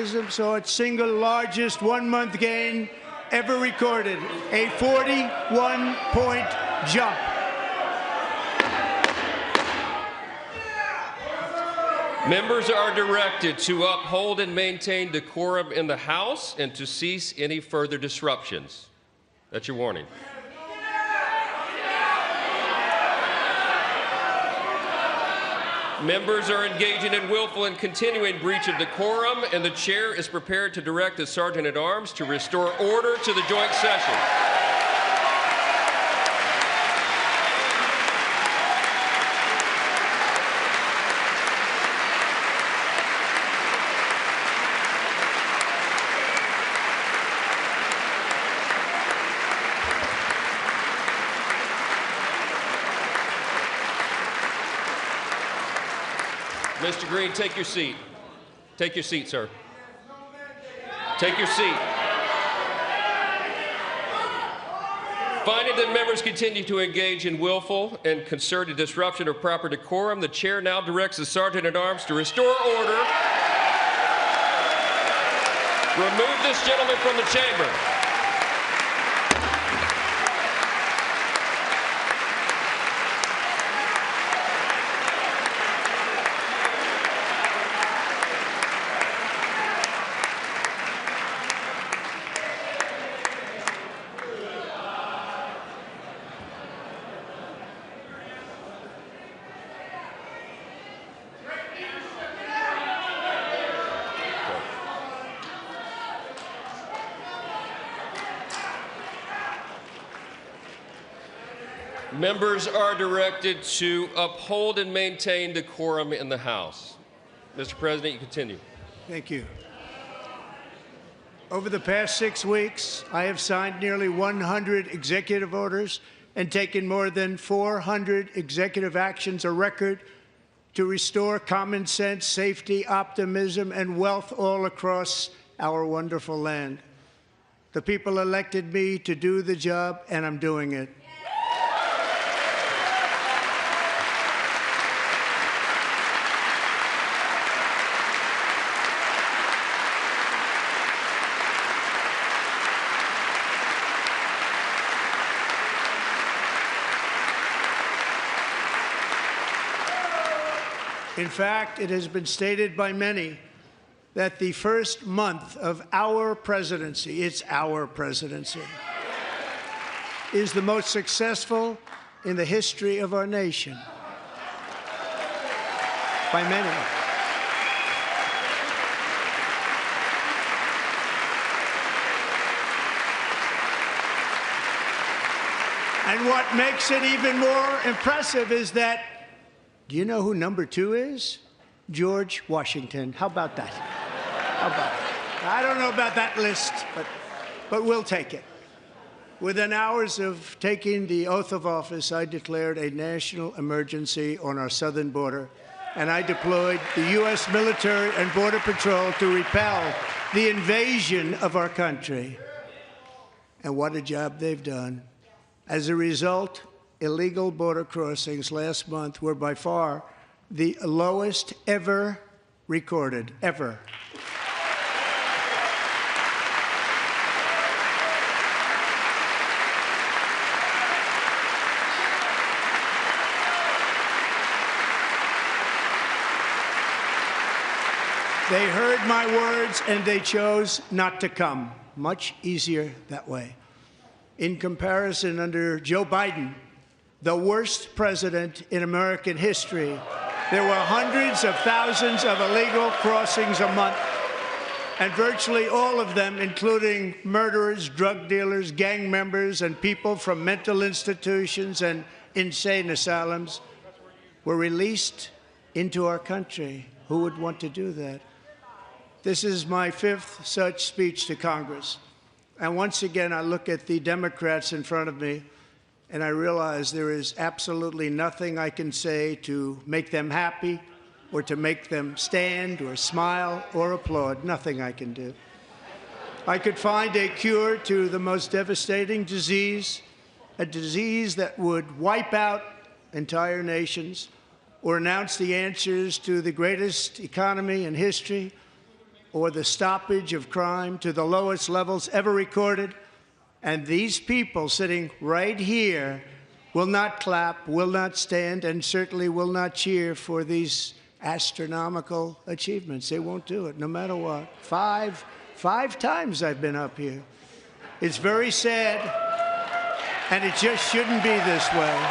counter-terrorism saw its single largest one-month gain ever recorded, a 41-point jump. Members are directed to uphold and maintain decorum in the House and to cease any further disruptions. That's your warning. Members are engaging in willful and continuing breach of decorum, and the chair is prepared to direct the Sergeant-at-Arms to restore order to the joint session. Mr. Green, take your seat. Take your seat, sir. Take your seat. Finding that members continue to engage in willful and concerted disruption of proper decorum, the chair now directs the Sergeant-at-Arms to restore order. Remove this gentleman from the chamber. Members are directed to uphold and maintain decorum in the House. Mr. President, you continue. Thank you. Over the past 6 weeks, I have signed nearly 100 executive orders and taken more than 400 executive actions, a record to restore common sense, safety, optimism, and wealth all across our wonderful land. The people elected me to do the job, and I'm doing it. In fact, it has been stated by many that the first month of our presidency, it's our presidency, is the most successful in the history of our nation. By many. And what makes it even more impressive is that, do you know who number 2 is? George Washington. How about that? How about it? I don't know about that list, but we'll take it. Within hours of taking the oath of office, I declared a national emergency on our southern border, and I deployed the U.S. military and Border Patrol to repel the invasion of our country. And what a job they've done. As a result, illegal border crossings last month were by far the lowest ever recorded, ever. They heard my words and they chose not to come. Much easier that way. In comparison, under Joe Biden, the worst president in American history, there were hundreds of thousands of illegal crossings a month, and virtually all of them, including murderers, drug dealers, gang members, and people from mental institutions and insane asylums, were released into our country. Who would want to do that? This is my 5th such speech to Congress. And once again, I look at the Democrats in front of me, and I realize there is absolutely nothing I can say to make them happy or to make them stand or smile or applaud. Nothing I can do. I could find a cure to the most devastating disease, a disease that would wipe out entire nations, or announce the answers to the greatest economy in history, or the stoppage of crime to the lowest levels ever recorded. And these people sitting right here will not clap, will not stand, and certainly will not cheer for these astronomical achievements. They won't do it, no matter what. Five times I've been up here. It's very sad, and it just shouldn't be this way.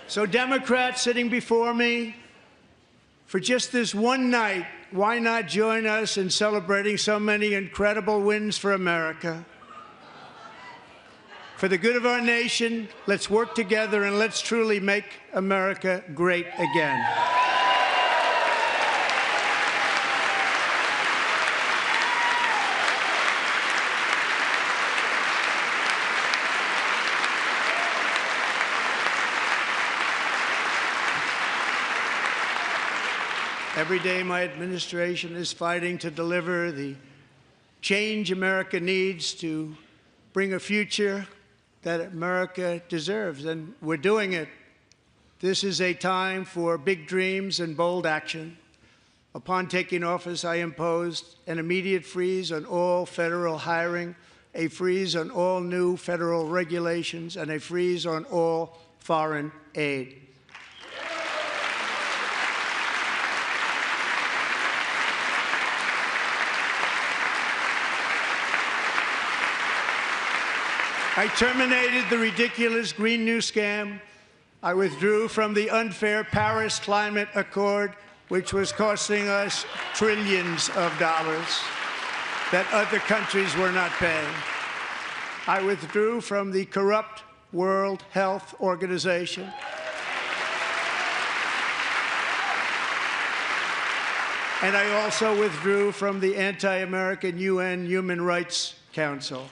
So Democrats sitting before me, for just this one night, why not join us in celebrating so many incredible wins for America? For the good of our nation, let's work together and let's truly make America great again. Every day, my administration is fighting to deliver the change America needs to bring a future that America deserves, and we're doing it. This is a time for big dreams and bold action. Upon taking office, I imposed an immediate freeze on all federal hiring, a freeze on all new federal regulations, and a freeze on all foreign aid. I terminated the ridiculous Green New Scam. I withdrew from the unfair Paris Climate Accord, which was costing us trillions of dollars that other countries were not paying. I withdrew from the corrupt World Health Organization. And I also withdrew from the anti-American UN Human Rights Council.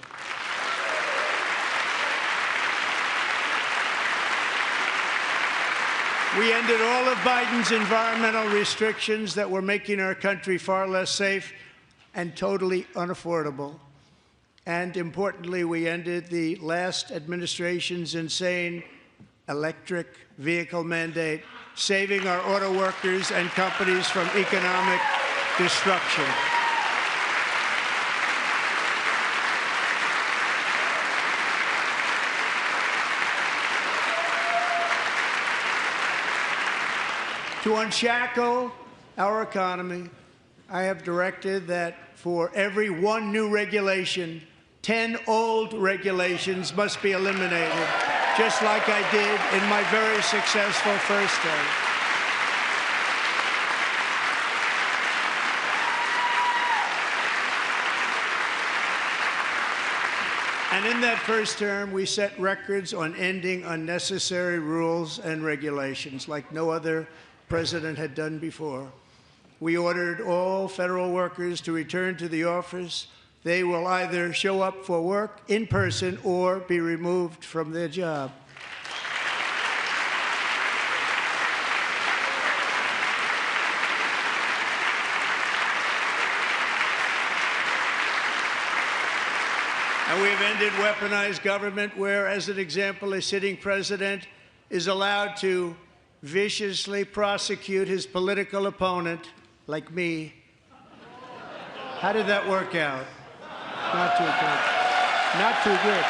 We ended all of Biden's environmental restrictions that were making our country far less safe and totally unaffordable. And importantly, we ended the last administration's insane electric vehicle mandate, saving our auto workers and companies from economic destruction. To unshackle our economy, I have directed that for every one new regulation, 10 old regulations must be eliminated, just like I did in my very successful first term. And in that first term, we set records on ending unnecessary rules and regulations like no other president had done before. We ordered all federal workers to return to the office. They will either show up for work in person or be removed from their job. And we have ended weaponized government where, as an example, a sitting president is allowed to viciously prosecute his political opponent, like me. How did that work out? Not too good. Not too good.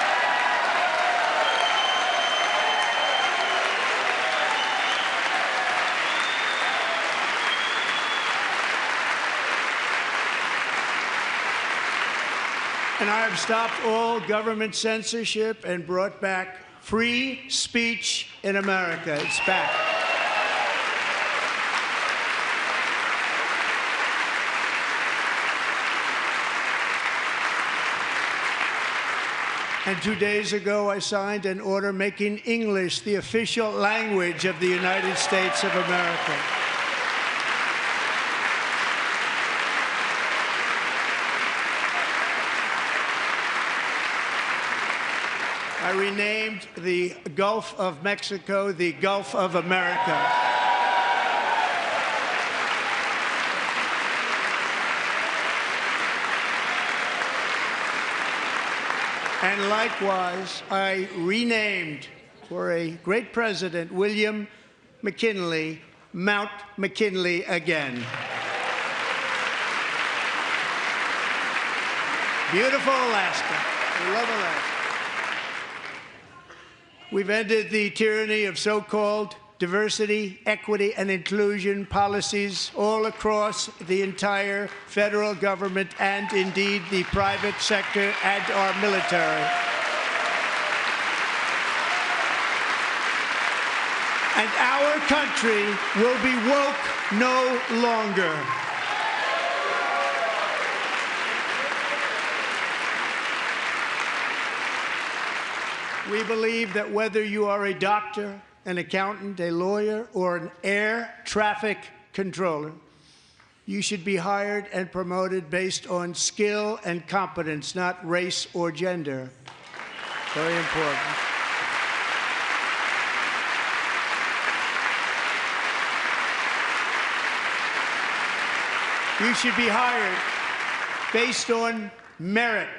And I have stopped all government censorship and brought back free speech in America. It's back. And 2 days ago, I signed an order making English the official language of the United States of America. I renamed the Gulf of Mexico the Gulf of America. And likewise, I renamed for a great president, William McKinley, Mount McKinley again. Beautiful Alaska. We love Alaska. We've ended the tyranny of so-called diversity, equity, and inclusion policies all across the entire federal government and indeed the private sector and our military. And our country will be woke no longer. We believe that whether you are a doctor, an accountant, a lawyer, or an air traffic controller, you should be hired and promoted based on skill and competence, not race or gender. Very important. You should be hired based on merit.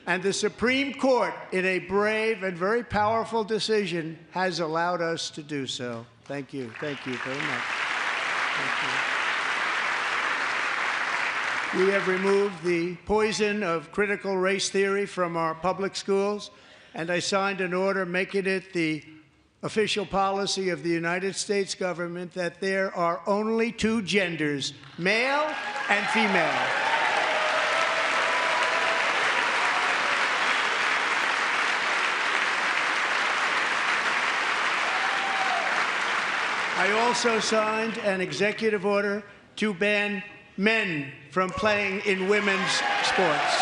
And the Supreme Court, in a brave and very powerful decision, has allowed us to do so. Thank you. Thank you very much. Thank you. We have removed the poison of critical race theory from our public schools, and I signed an order making it the official policy of the United States government that there are only two genders, male and female. I also signed an executive order to ban men from playing in women's sports.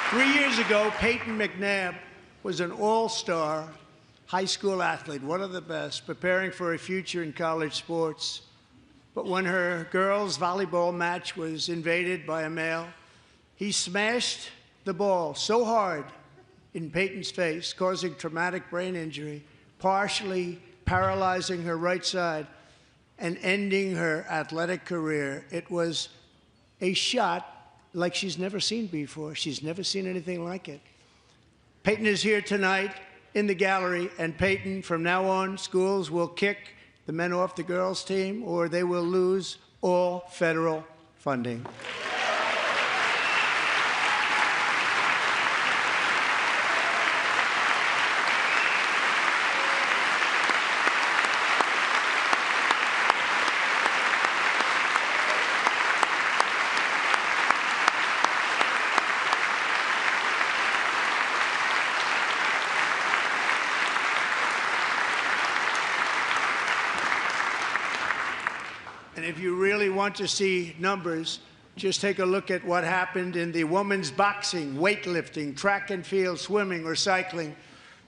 Three years ago, Peyton McNabb was an all-star high school athlete, one of the best, preparing for a future in college sports. But when her girls' volleyball match was invaded by a male, he smashed the ball so hard in Peyton's face, causing traumatic brain injury, partially paralyzing her right side, and ending her athletic career. It was a shot like she's never seen before. She's never seen anything like it. Peyton is here tonight in the gallery, and Peyton, from now on, schools will kick the men off the girls' team, or they will lose all federal funding. And if you really want to see numbers, just take a look at what happened in the women's boxing, weightlifting, track and field, swimming, or cycling,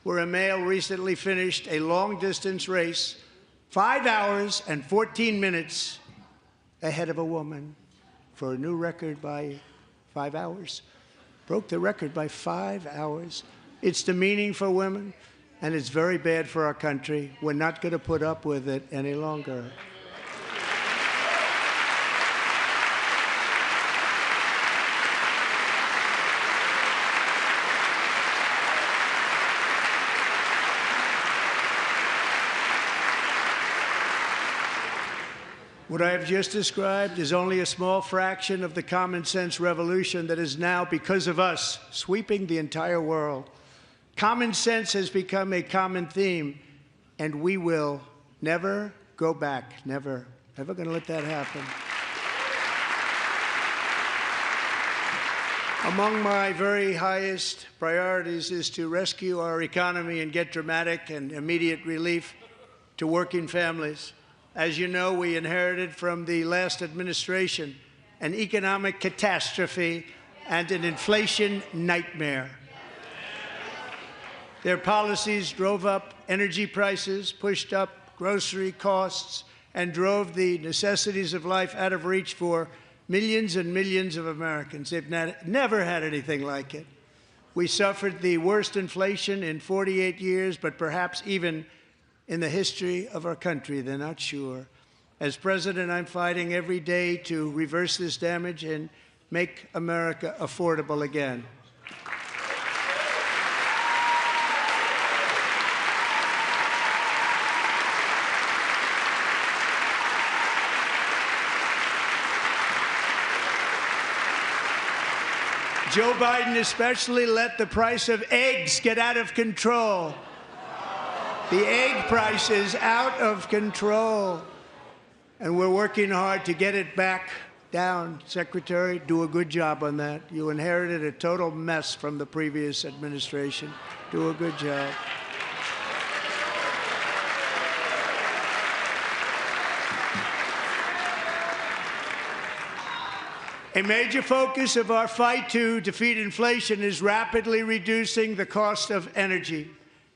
where a male recently finished a long-distance race 5 hours and 14 minutes ahead of a woman for a new record by 5 hours. Broke the record by 5 hours. It's demeaning for women, and it's very bad for our country. We're not going to put up with it any longer. What I have just described is only a small fraction of the common sense revolution that is now, because of us, sweeping the entire world. Common sense has become a common theme, and we will never go back. Never. Never going to let that happen. Among my very highest priorities is to rescue our economy and get dramatic and immediate relief to working families. As you know, we inherited from the last administration an economic catastrophe and an inflation nightmare. Their policies drove up energy prices, pushed up grocery costs, and drove the necessities of life out of reach for millions and millions of Americans. They've never had anything like it. We suffered the worst inflation in 48 years, but perhaps even in the history of our country. They're not sure. As president, I'm fighting every day to reverse this damage and make America affordable again. Joe Biden especially let the price of eggs get out of control. The egg price is out of control. And we're working hard to get it back down. Secretary, do a good job on that. You inherited a total mess from the previous administration. Do a good job. A major focus of our fight to defeat inflation is rapidly reducing the cost of energy.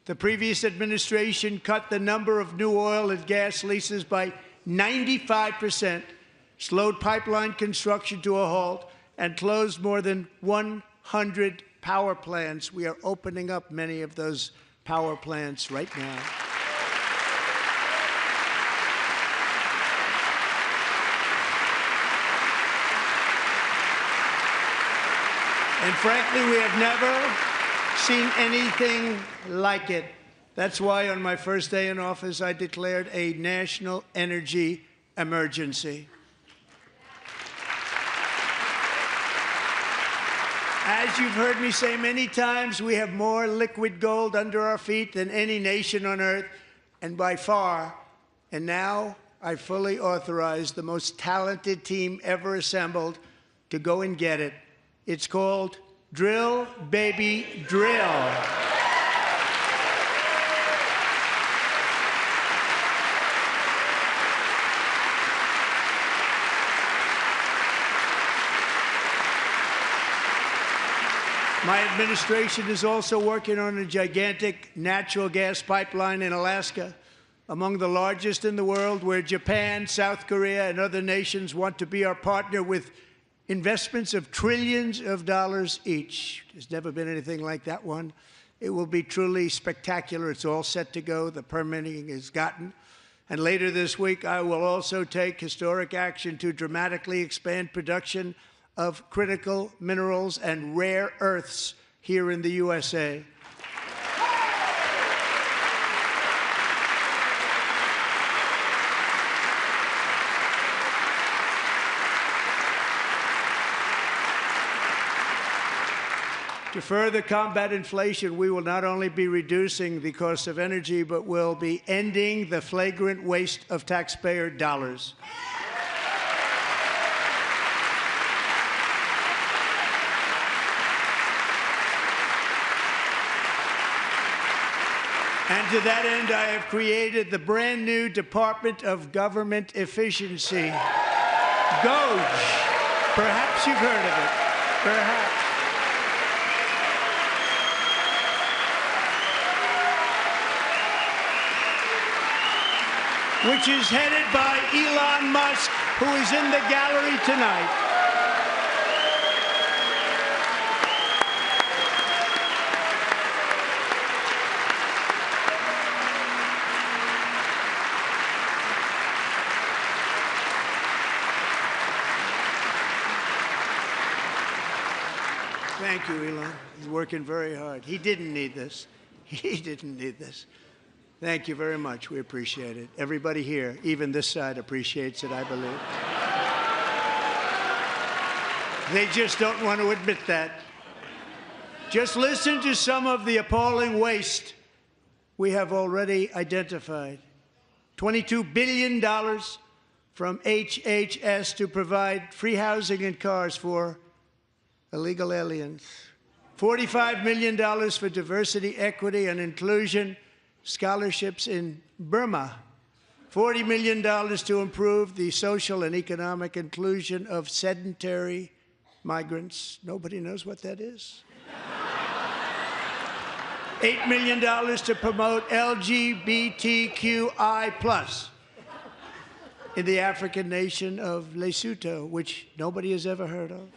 The previous administration cut the number of new oil and gas leases by 95%, slowed pipeline construction to a halt, and closed more than 100 power plants. We are opening up many of those power plants right now. And frankly, we have never seen anything like it. That's why on my first day in office, I declared a national energy emergency. As you've heard me say many times, we have more liquid gold under our feet than any nation on earth, and by far. And now I fully authorize the most talented team ever assembled to go and get it. It's called Drill, Baby, Drill. My administration is also working on a gigantic natural gas pipeline in Alaska, among the largest in the world, where Japan, South Korea, and other nations want to be our partner with investments of trillions of dollars each. There's never been anything like that one. It will be truly spectacular. It's all set to go. The permitting is gotten. And later this week, I will also take historic action to dramatically expand production of critical minerals and rare earths here in the USA. To further combat inflation, we will not only be reducing the cost of energy, but will be ending the flagrant waste of taxpayer dollars. And to that end, I have created the brand new Department of Government Efficiency, DOGE. Perhaps you've heard of it. Perhaps. Which is headed by Elon Musk, who is in the gallery tonight. Thank you, Elon. He's working very hard. He didn't need this. He didn't need this. Thank you very much. We appreciate it. Everybody here, even this side, appreciates it, I believe. They just don't want to admit that. Just listen to some of the appalling waste we have already identified. $22 billion from HHS to provide free housing and cars for illegal aliens. $45 million for diversity, equity, and inclusion scholarships in Burma. $40 million to improve the social and economic inclusion of sedentary migrants. Nobody knows what that is. $8 million to promote LGBTQI+ in the African nation of Lesotho, which nobody has ever heard of.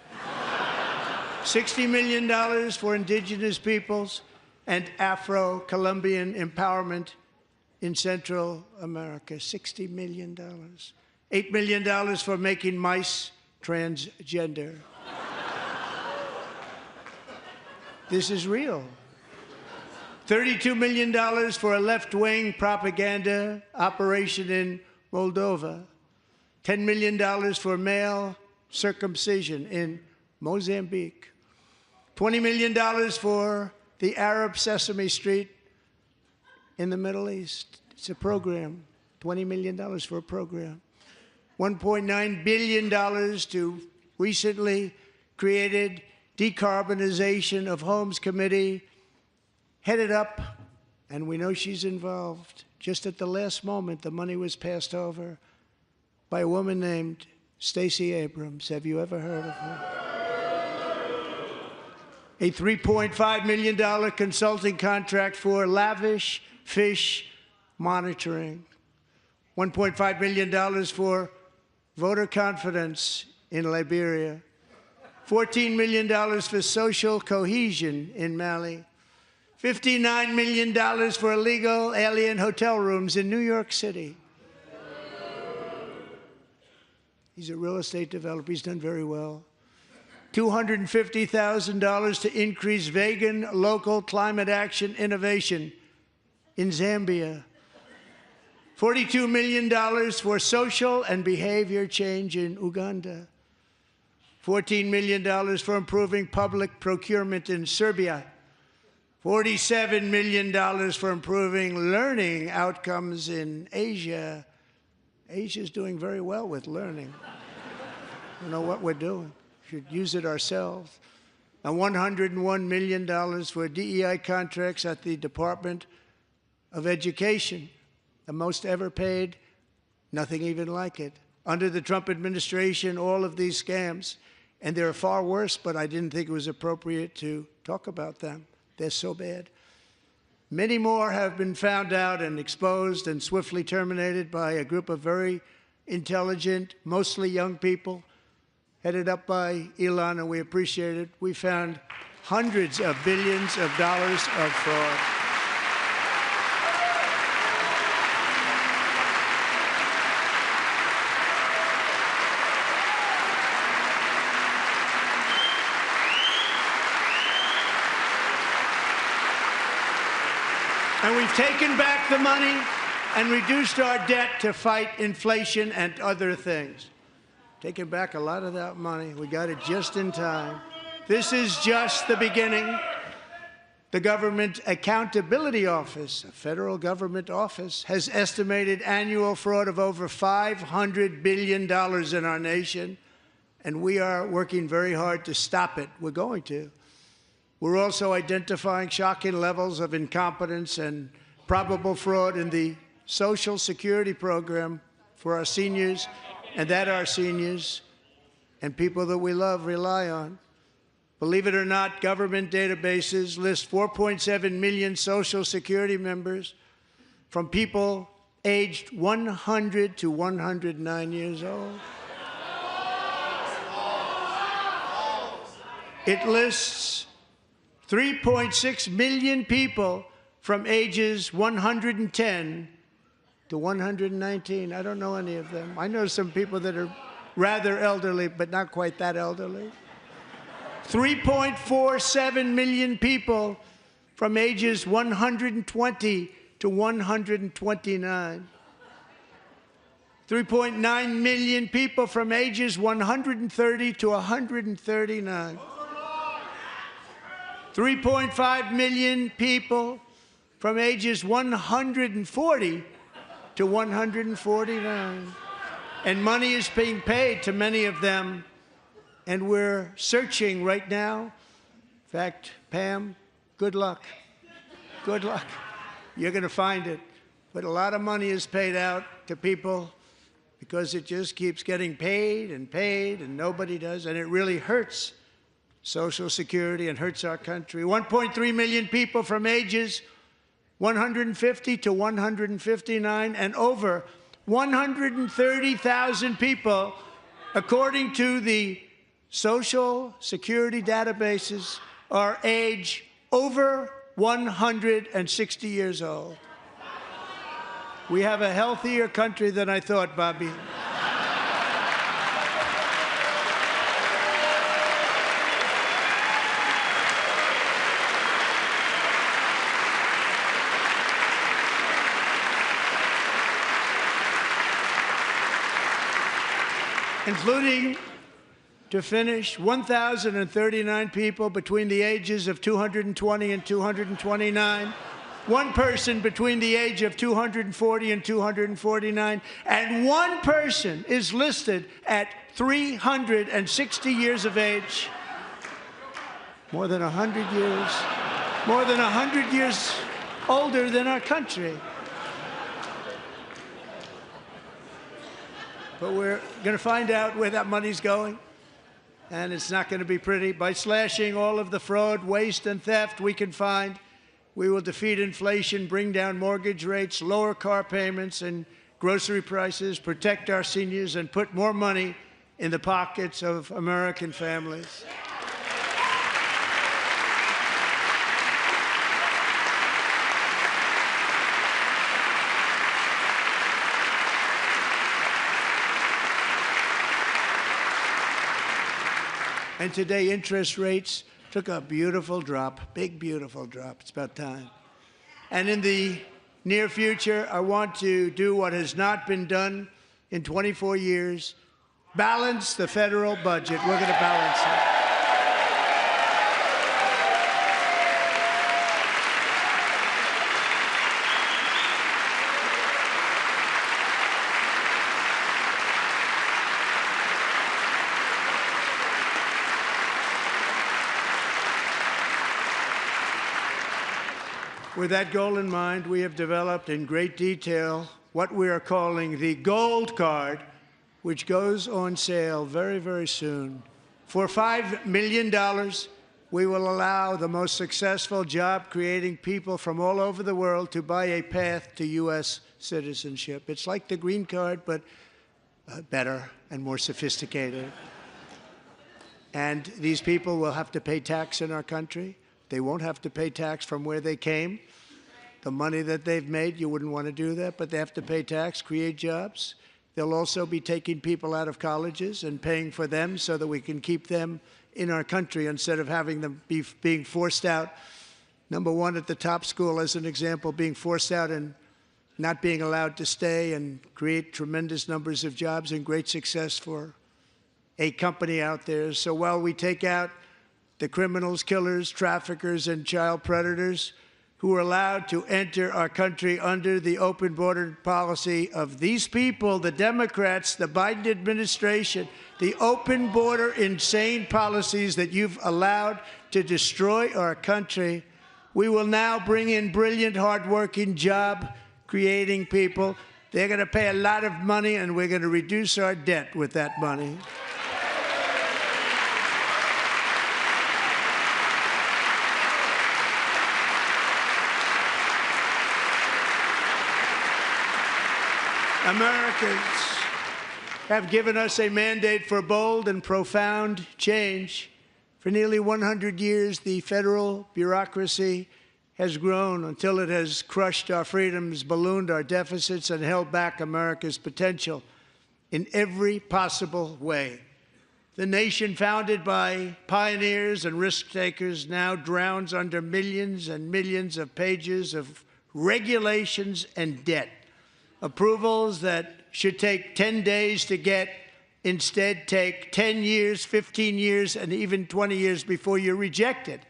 $60 million for indigenous peoples and Afro-Colombian empowerment in Central America. $60 million. $8 million for making mice transgender. This is real. $32 million for a left-wing propaganda operation in Moldova. $10 million for male circumcision in Mozambique. $20 million for the Arab Sesame Street in the Middle East. It's a program. $20 million for a program. $1.9 billion to recently created Decarbonization of Homes Committee, headed up, and we know she's involved. Just at the last moment, the money was passed over by a woman named Stacey Abrams. Have you ever heard of her? A $3.5 million consulting contract for lavish fish monitoring. $1.5 million for voter confidence in Liberia. $14 million for social cohesion in Mali. $59 million for illegal alien hotel rooms in New York City. He's a real estate developer. He's done very well. $250,000 to increase vegan local climate action innovation in Zambia. $42 million for social and behavior change in Uganda. $14 million for improving public procurement in Serbia. $47 million for improving learning outcomes in Asia. Asia's doing very well with learning. I don't know what we're doing. We should use it ourselves. And $101 million for DEI contracts at the Department of Education. The most ever paid, nothing even like it. Under the Trump administration, all of these scams, and they're far worse, but I didn't think it was appropriate to talk about them. They're so bad. Many more have been found out and exposed and swiftly terminated by a group of very intelligent, mostly young people, headed up by Elon, and we appreciate it. We found hundreds of billions of dollars of fraud. And we've taken back the money and reduced our debt to fight inflation and other things. Taken back a lot of that money. We got it just in time. This is just the beginning. The Government Accountability Office, a federal government office, has estimated annual fraud of over $500 billion in our nation, and we are working very hard to stop it. We're going to. We're also identifying shocking levels of incompetence and probable fraud in the Social Security program for our seniors, and that our seniors and people that we love rely on. Believe it or not, government databases list 4.7 million Social Security members from people aged 100 to 109 years old. It lists 3.6 million people from ages 110 to 119. I don't know any of them. I know some people that are rather elderly, but not quite that elderly. 3.47 million people from ages 120 to 129. 3.9 million people from ages 130 to 139. 3.5 million people from ages 140 to 149. And money is being paid to many of them, and we're searching right now. In fact, Pam, good luck. Good luck. You're going to find it. But a lot of money is paid out to people because it just keeps getting paid, and nobody does, and it really hurts Social Security and hurts our country. 1.3 million people from ages 150 to 159, and over 130,000 people, according to the Social Security databases are age over 160 years old. We have a healthier country than I thought, Bobby. Including, to finish, 1,039 people between the ages of 220 and 229, one person between the age of 240 and 249, and one person is listed at 360 years of age. More than 100 years older than our country. But we're going to find out where that money's going, and it's not going to be pretty. By slashing all of the fraud, waste, and theft we can find, we will defeat inflation, bring down mortgage rates, lower car payments and grocery prices, protect our seniors, and put more money in the pockets of American families. And today, interest rates took a beautiful drop, big, beautiful drop. It's about time. And in the near future, I want to do what has not been done in 24 years, balance the federal budget. We're going to balance it. With that goal in mind, we have developed in great detail what we are calling the Gold Card, which goes on sale very, very soon. For $5 million, we will allow the most successful job-creating people from all over the world to buy a path to U.S. citizenship. It's like the green card, but better and more sophisticated. And these people will have to pay tax in our country. They won't have to pay tax from where they came. The money that they've made, you wouldn't want to do that, but they have to pay tax, create jobs. They'll also be taking people out of colleges and paying for them so that we can keep them in our country instead of having them being forced out. Number one, at the top school, as an example, being forced out and not being allowed to stay and create tremendous numbers of jobs and great success for a company out there. So while we take out the criminals, killers, traffickers, and child predators who are allowed to enter our country under the open border policy of these people, the Democrats, the Biden administration, the open border insane policies that you've allowed to destroy our country, we will now bring in brilliant, hardworking, job-creating people. They're going to pay a lot of money, and we're going to reduce our debt with that money. Americans have given us a mandate for bold and profound change. For nearly 100 years, the federal bureaucracy has grown until it has crushed our freedoms, ballooned our deficits, and held back America's potential in every possible way. The nation founded by pioneers and risk-takers now drowns under millions and millions of pages of regulations and debt. Approvals that should take 10 days to get instead take 10 years, 15 years, and even 20 years before you're rejected.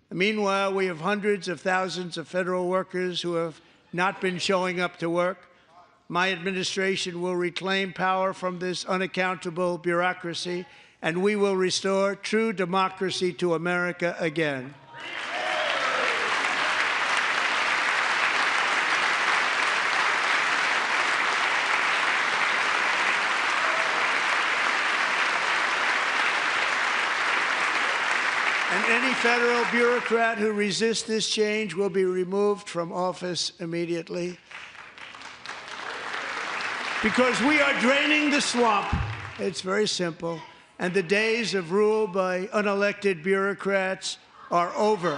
Meanwhile, we have hundreds of thousands of federal workers who have not been showing up to work. My administration will reclaim power from this unaccountable bureaucracy, and we will restore true democracy to America again. And any federal bureaucrat who resists this change will be removed from office immediately. Because we are draining the swamp. It's very simple. and the days of rule by unelected bureaucrats are over.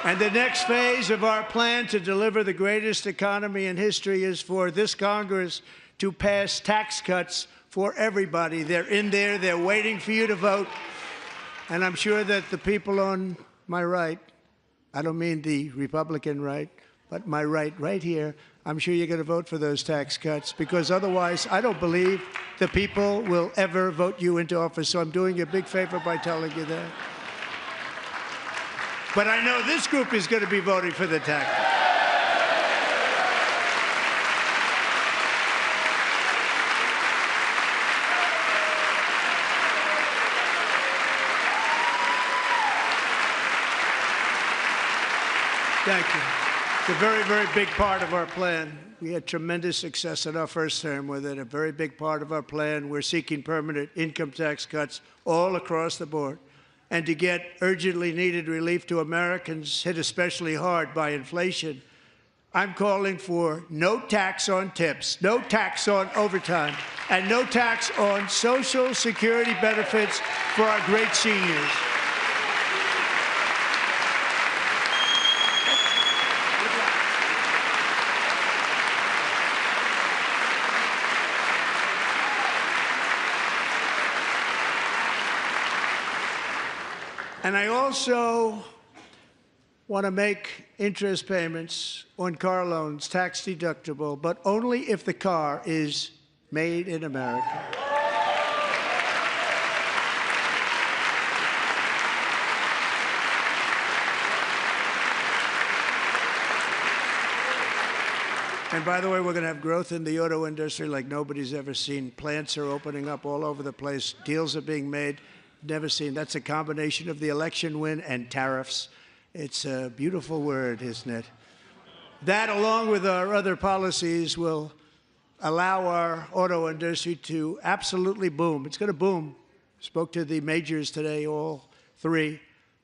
And the next phase of our plan to deliver the greatest economy in history is for this Congress to pass tax cuts for everybody. They're in there. They're waiting for you to vote. And I'm sure that the people on my right, I don't mean the Republican right, but my right here, I'm sure you're going to vote for those tax cuts, because otherwise I don't believe the people will ever vote you into office. So I'm doing you a big favor by telling you that. But I know this group is going to be voting for the tax. Thank you. It's a very, very big part of our plan. We had tremendous success in our first term with it. A very big part of our plan. We're seeking permanent income tax cuts all across the board. And to get urgently needed relief to Americans hit especially hard by inflation, I'm calling for no tax on tips, no tax on overtime, and no tax on Social Security benefits for our great seniors. And I also want to make interest payments on car loans tax deductible, but only if the car is made in America. And by the way, we're going to have growth in the auto industry like nobody's ever seen. Plants are opening up all over the place. Deals are being made. Never seen. That's a combination of the election win and tariffs. It's a beautiful word, isn't it? That, along with our other policies, will allow our auto industry to absolutely boom. It's going to boom. Spoke to the majors today, all three,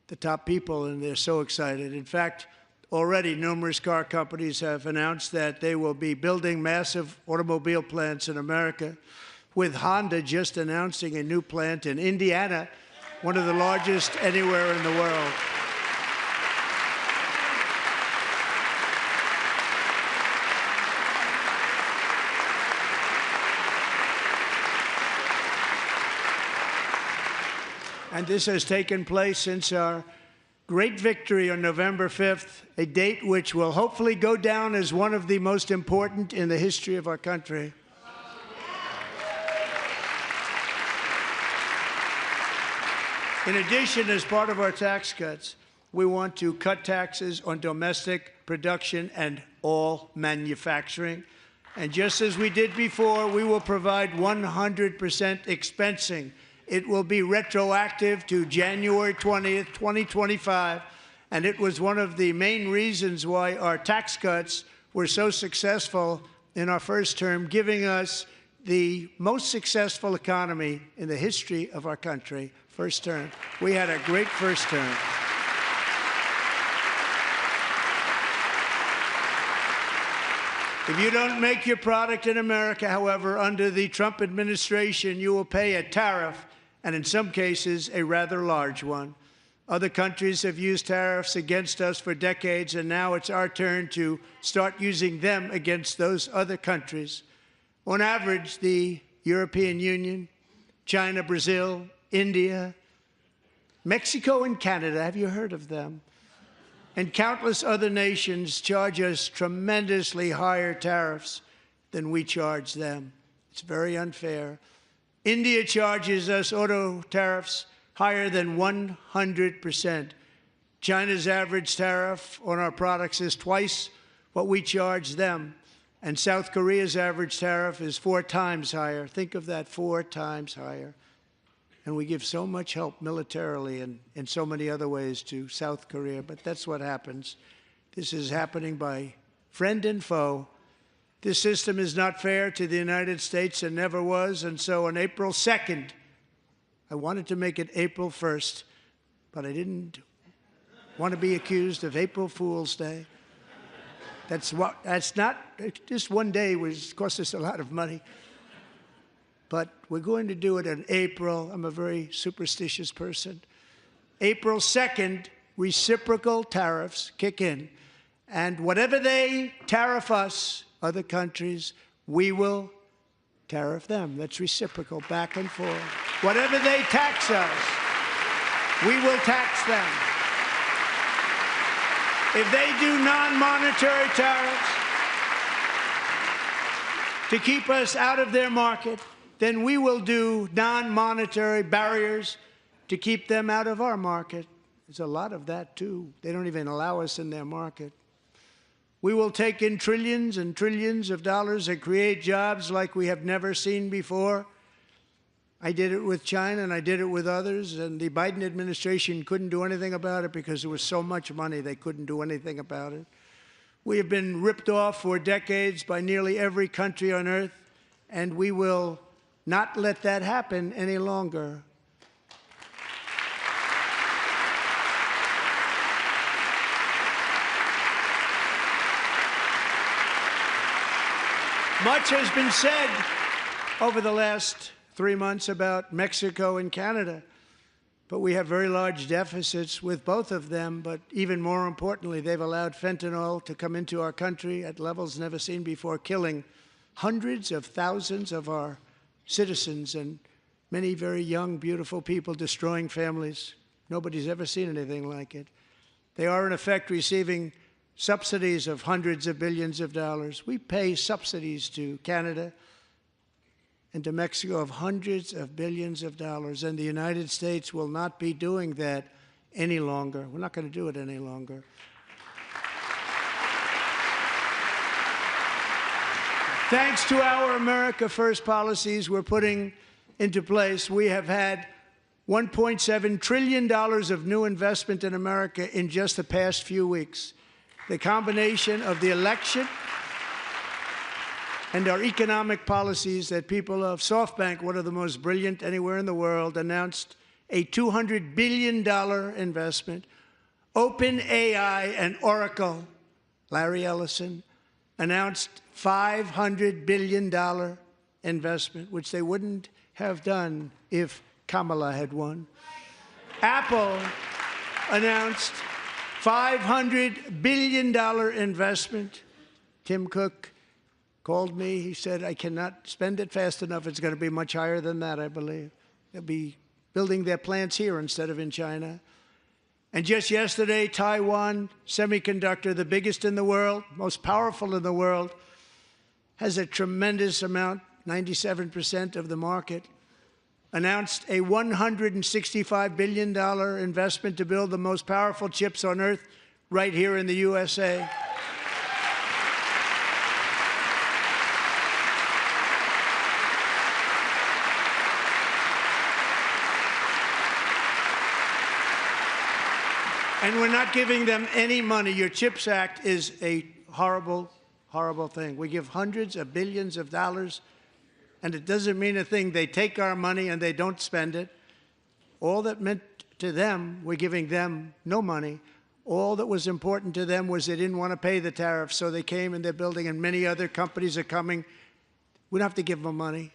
the top people, and they're so excited. In fact, already numerous car companies have announced that they will be building massive automobile plants in America, with Honda just announcing a new plant in Indiana, one of the largest anywhere in the world. And this has taken place since our great victory on November 5th, a date which will hopefully go down as one of the most important in the history of our country. In addition, as part of our tax cuts, we want to cut taxes on domestic production and all manufacturing. And just as we did before, we will provide 100% expensing. It will be retroactive to January 20th, 2025. And it was one of the main reasons why our tax cuts were so successful in our first term, giving us the most successful economy in the history of our country. First term. We had a great first term. If you don't make your product in America, however, under the Trump administration, you will pay a tariff, and in some cases, a rather large one. Other countries have used tariffs against us for decades, and now it's our turn to start using them against those other countries. On average, the European Union, China, Brazil, India, Mexico, and Canada, have you heard of them? And countless other nations charge us tremendously higher tariffs than we charge them. It's very unfair. India charges us auto tariffs higher than 100%. China's average tariff on our products is twice what we charge them. And South Korea's average tariff is 4 times higher. Think of that, 4 times higher. And we give so much help militarily and in so many other ways to South Korea. But that's what happens. This is happening by friend and foe. This system is not fair to the United States and never was. And so on April 2nd, I wanted to make it April 1st, but I didn't want to be accused of April Fool's Day. That's not, just one day was cost us a lot of money. But we're going to do it in April. I'm a very superstitious person. April 2nd, reciprocal tariffs kick in. And whatever they tariff us, other countries, we will tariff them. That's reciprocal, back and forth. Whatever they tax us, we will tax them. If they do non-monetary tariffs to keep us out of their market, then we will do non-monetary barriers to keep them out of our market. There's a lot of that, too. They don't even allow us in their market. We will take in trillions and trillions of dollars and create jobs like we have never seen before. I did it with China, and I did it with others, and the Biden administration couldn't do anything about it because there was so much money they couldn't do anything about it. We have been ripped off for decades by nearly every country on earth, and we will not let that happen any longer. Much has been said over the last 3 months about Mexico and Canada, but we have very large deficits with both of them. But even more importantly, they've allowed fentanyl to come into our country at levels never seen before, killing hundreds of thousands of our citizens and many very young, beautiful people, destroying families. Nobody's ever seen anything like it. They are, in effect, receiving subsidies of hundreds of billions of dollars. We pay subsidies to Canada and to Mexico of hundreds of billions of dollars, and the United States will not be doing that any longer. We're not going to do it any longer. Thanks to our America First policies we're putting into place, we have had $1.7 trillion of new investment in America in just the past few weeks. The combination of the election and our economic policies that people of SoftBank, one of the most brilliant anywhere in the world, announced a $200 billion investment. OpenAI and Oracle, Larry Ellison, announced $500 billion investment, which they wouldn't have done if Kamala had won. Apple announced $500 billion investment. Tim Cook called me. He said, I cannot spend it fast enough. It's going to be much higher than that, I believe. They'll be building their plants here instead of in China. And just yesterday, Taiwan Semiconductor, the biggest in the world, most powerful in the world, has a tremendous amount, 97% of the market, announced a $165 billion investment to build the most powerful chips on earth right here in the USA. And we're not giving them any money. Your CHIPS Act is a horrible, horrible thing. We give hundreds of billions of dollars, and it doesn't mean a thing. They take our money and they don't spend it. All that meant to them, we're giving them no money. All that was important to them was they didn't want to pay the tariffs, so they came and they're building, and many other companies are coming. We don't have to give them money.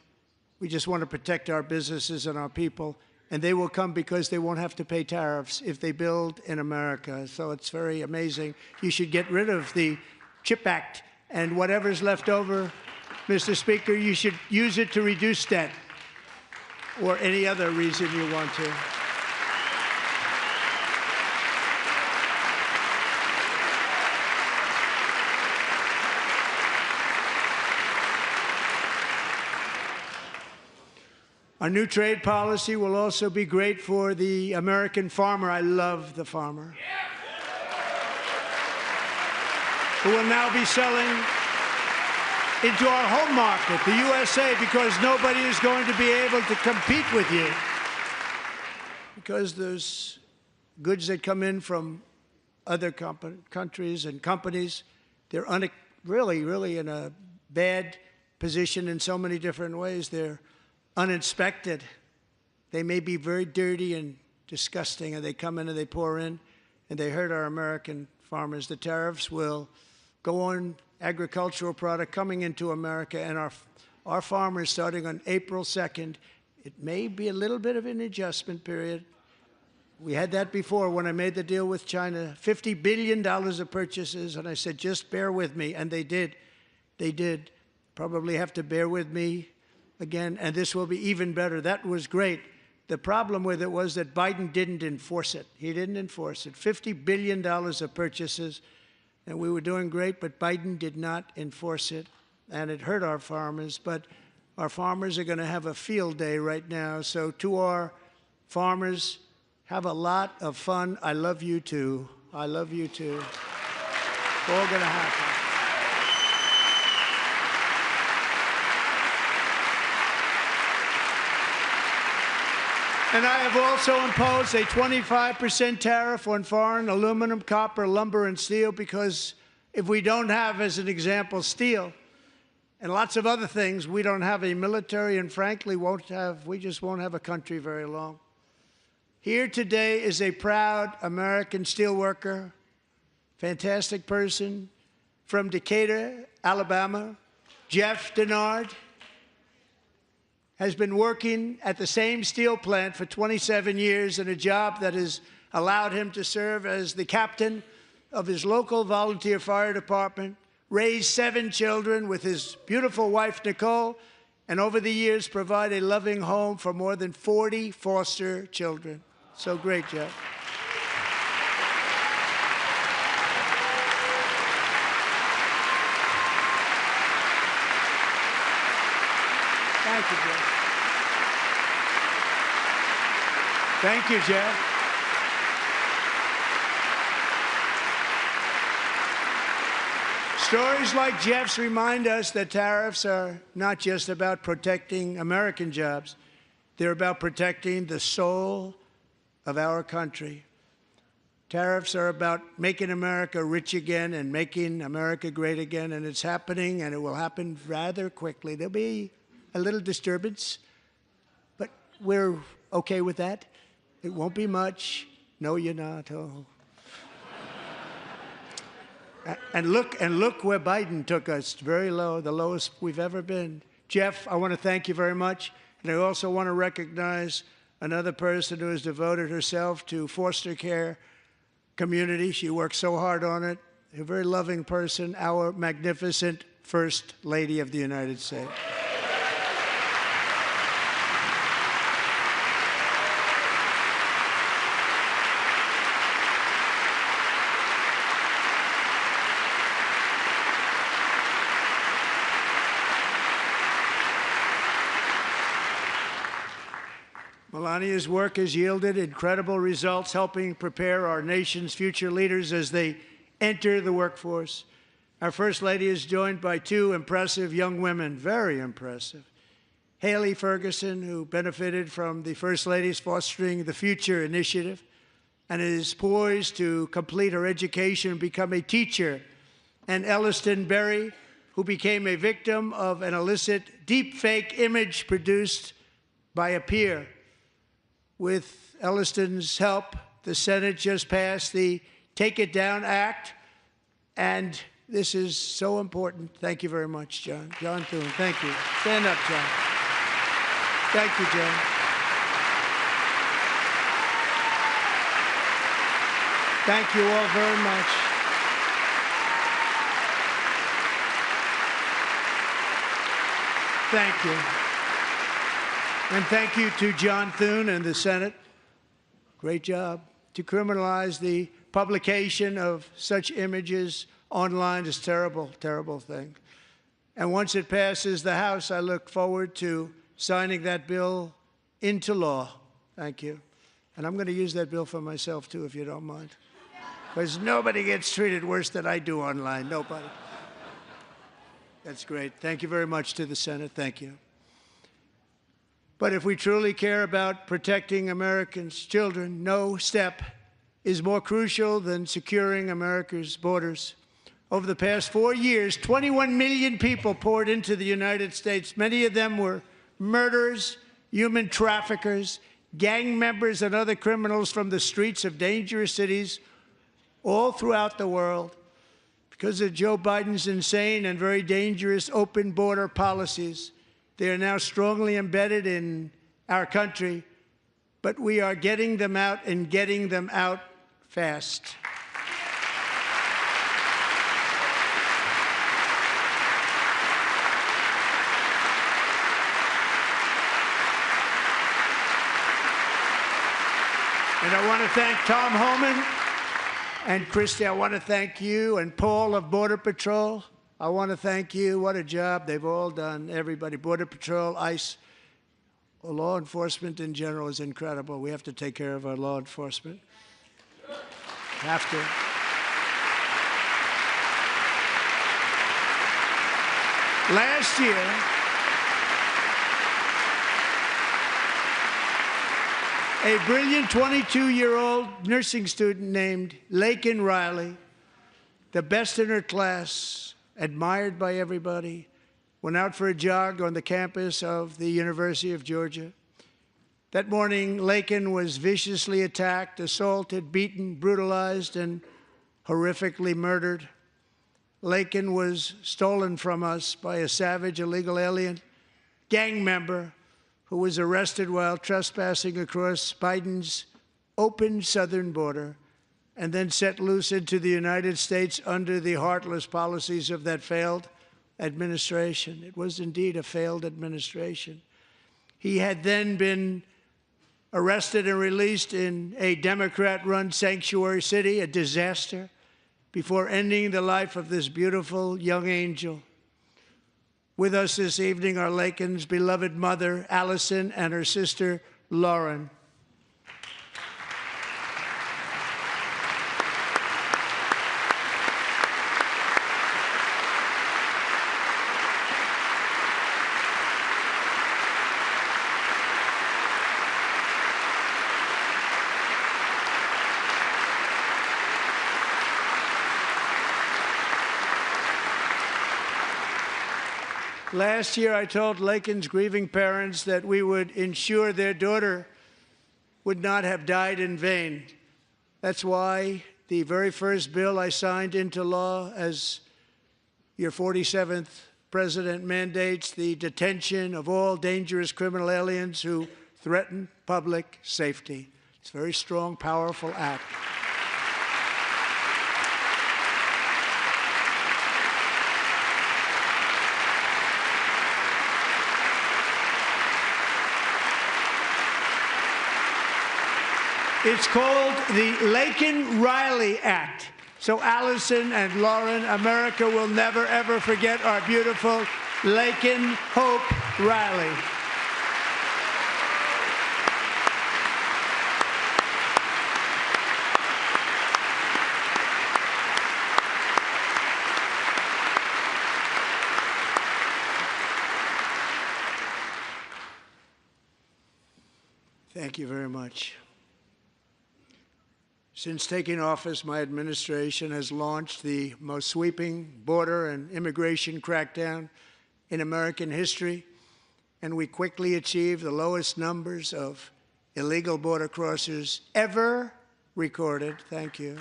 We just want to protect our businesses and our people. And they will come because they won't have to pay tariffs if they build in America. So it's very amazing. You should get rid of the CHIP Act, and whatever's left over, Mr. Speaker, you should use it to reduce debt or any other reason you want to. Our new trade policy will also be great for the American farmer. I love the farmer, who will now be selling into our home market, the USA, because nobody is going to be able to compete with you. Because those goods that come in from other countries and companies, they're really in a bad position in so many different ways. They're uninspected. They may be very dirty and disgusting, and they come in and they pour in, and they hurt our American farmers. The tariffs will go on agricultural product coming into America, and our farmers, starting on April 2nd, it may be a little bit of an adjustment period. We had that before when I made the deal with China, $50 billion of purchases, and I said, just bear with me, and they did. They did. Probably have to bear with me again, and this will be even better. That was great. The problem with it was that Biden didn't enforce it. He didn't enforce it. $50 billion of purchases, and we were doing great, but Biden did not enforce it, and it hurt our farmers. But our farmers are going to have a field day right now. So to our farmers, have a lot of fun. I love you too. I love you too. It's all going to happen. And I have also imposed a 25% tariff on foreign aluminum, copper, lumber, and steel, because if we don't have, as an example, steel and lots of other things, we don't have a military, and frankly, we just won't have a country very long. Here today is a proud American steelworker, fantastic person from Decatur, Alabama, Jeff Denard. Has been working at the same steel plant for 27 years in a job that has allowed him to serve as the captain of his local volunteer fire department, raise 7 children with his beautiful wife, Nicole, and over the years provide a loving home for more than 40 foster children. So great, Jeff. Thank you, Jeff. Thank you, Jeff. Stories like Jeff's remind us that tariffs are not just about protecting American jobs. They're about protecting the soul of our country. Tariffs are about making America rich again and making America great again, and it's happening, and it will happen rather quickly. There'll be a little disturbance, but we're okay with that. It won't be much. No, you're not. Oh. And look where Biden took us, very low, the lowest we've ever been. Jeff, I want to thank you very much. And I also want to recognize another person who has devoted herself to foster care community. She works so hard on it. A very loving person, our magnificent First Lady of the United States. Melania's work has yielded incredible results, helping prepare our nation's future leaders as they enter the workforce. Our First Lady is joined by 2 impressive young women, very impressive. Haley Ferguson, who benefited from the First Lady's Fostering the Future initiative and is poised to complete her education and become a teacher. And Elliston Berry, who became a victim of an illicit deepfake image produced by a peer. With Elliston's help, the Senate just passed the Take It Down Act, and this is so important. Thank you very much, John. John Thune, thank you. Stand up, John. Thank you, John. Thank you all very much. Thank you. And thank you to John Thune and the Senate. Great job. To criminalize the publication of such images online is a terrible, terrible thing. And once it passes the House, I look forward to signing that bill into law. Thank you. And I'm going to use that bill for myself, too, if you don't mind. Because nobody gets treated worse than I do online. Nobody. That's great. Thank you very much to the Senate. Thank you. But if we truly care about protecting Americans' children, no step is more crucial than securing America's borders. Over the past 4 years, 21 million people poured into the United States. Many of them were murderers, human traffickers, gang members, and other criminals from the streets of dangerous cities all throughout the world. Because of Joe Biden's insane and very dangerous open border policies, they are now strongly embedded in our country, but we are getting them out and getting them out fast. And I want to thank Tom Homan and Christy. I want to thank you and Paul of Border Patrol. I want to thank you. What a job they've all done, everybody. Border Patrol, ICE, law enforcement in general is incredible. We have to take care of our law enforcement. Have to. Last year, a brilliant 22-year-old nursing student named Laken Riley, the best in her class, admired by everybody, went out for a jog on the campus of the University of Georgia. That morning, Laken was viciously attacked, assaulted, beaten, brutalized, and horrifically murdered. Laken was stolen from us by a savage illegal alien gang member who was arrested while trespassing across Biden's open southern border and then set loose into the United States under the heartless policies of that failed administration. It was indeed a failed administration. He had then been arrested and released in a Democrat-run sanctuary city, a disaster, before ending the life of this beautiful young angel. With us this evening are Laken's beloved mother, Allison, and her sister, Lauren. Last year, I told Laken's grieving parents that we would ensure their daughter would not have died in vain. That's why the very first bill I signed into law as your 47th president mandates the detention of all dangerous criminal aliens who threaten public safety. It's a very strong, powerful act. It's called the Laken-Riley Act. So Allison and Lauren, America will never, ever forget our beautiful Laken Hope Riley. Thank you very much. Since taking office, my administration has launched the most sweeping border and immigration crackdown in American history, and we quickly achieved the lowest numbers of illegal border crossers ever recorded. Thank you.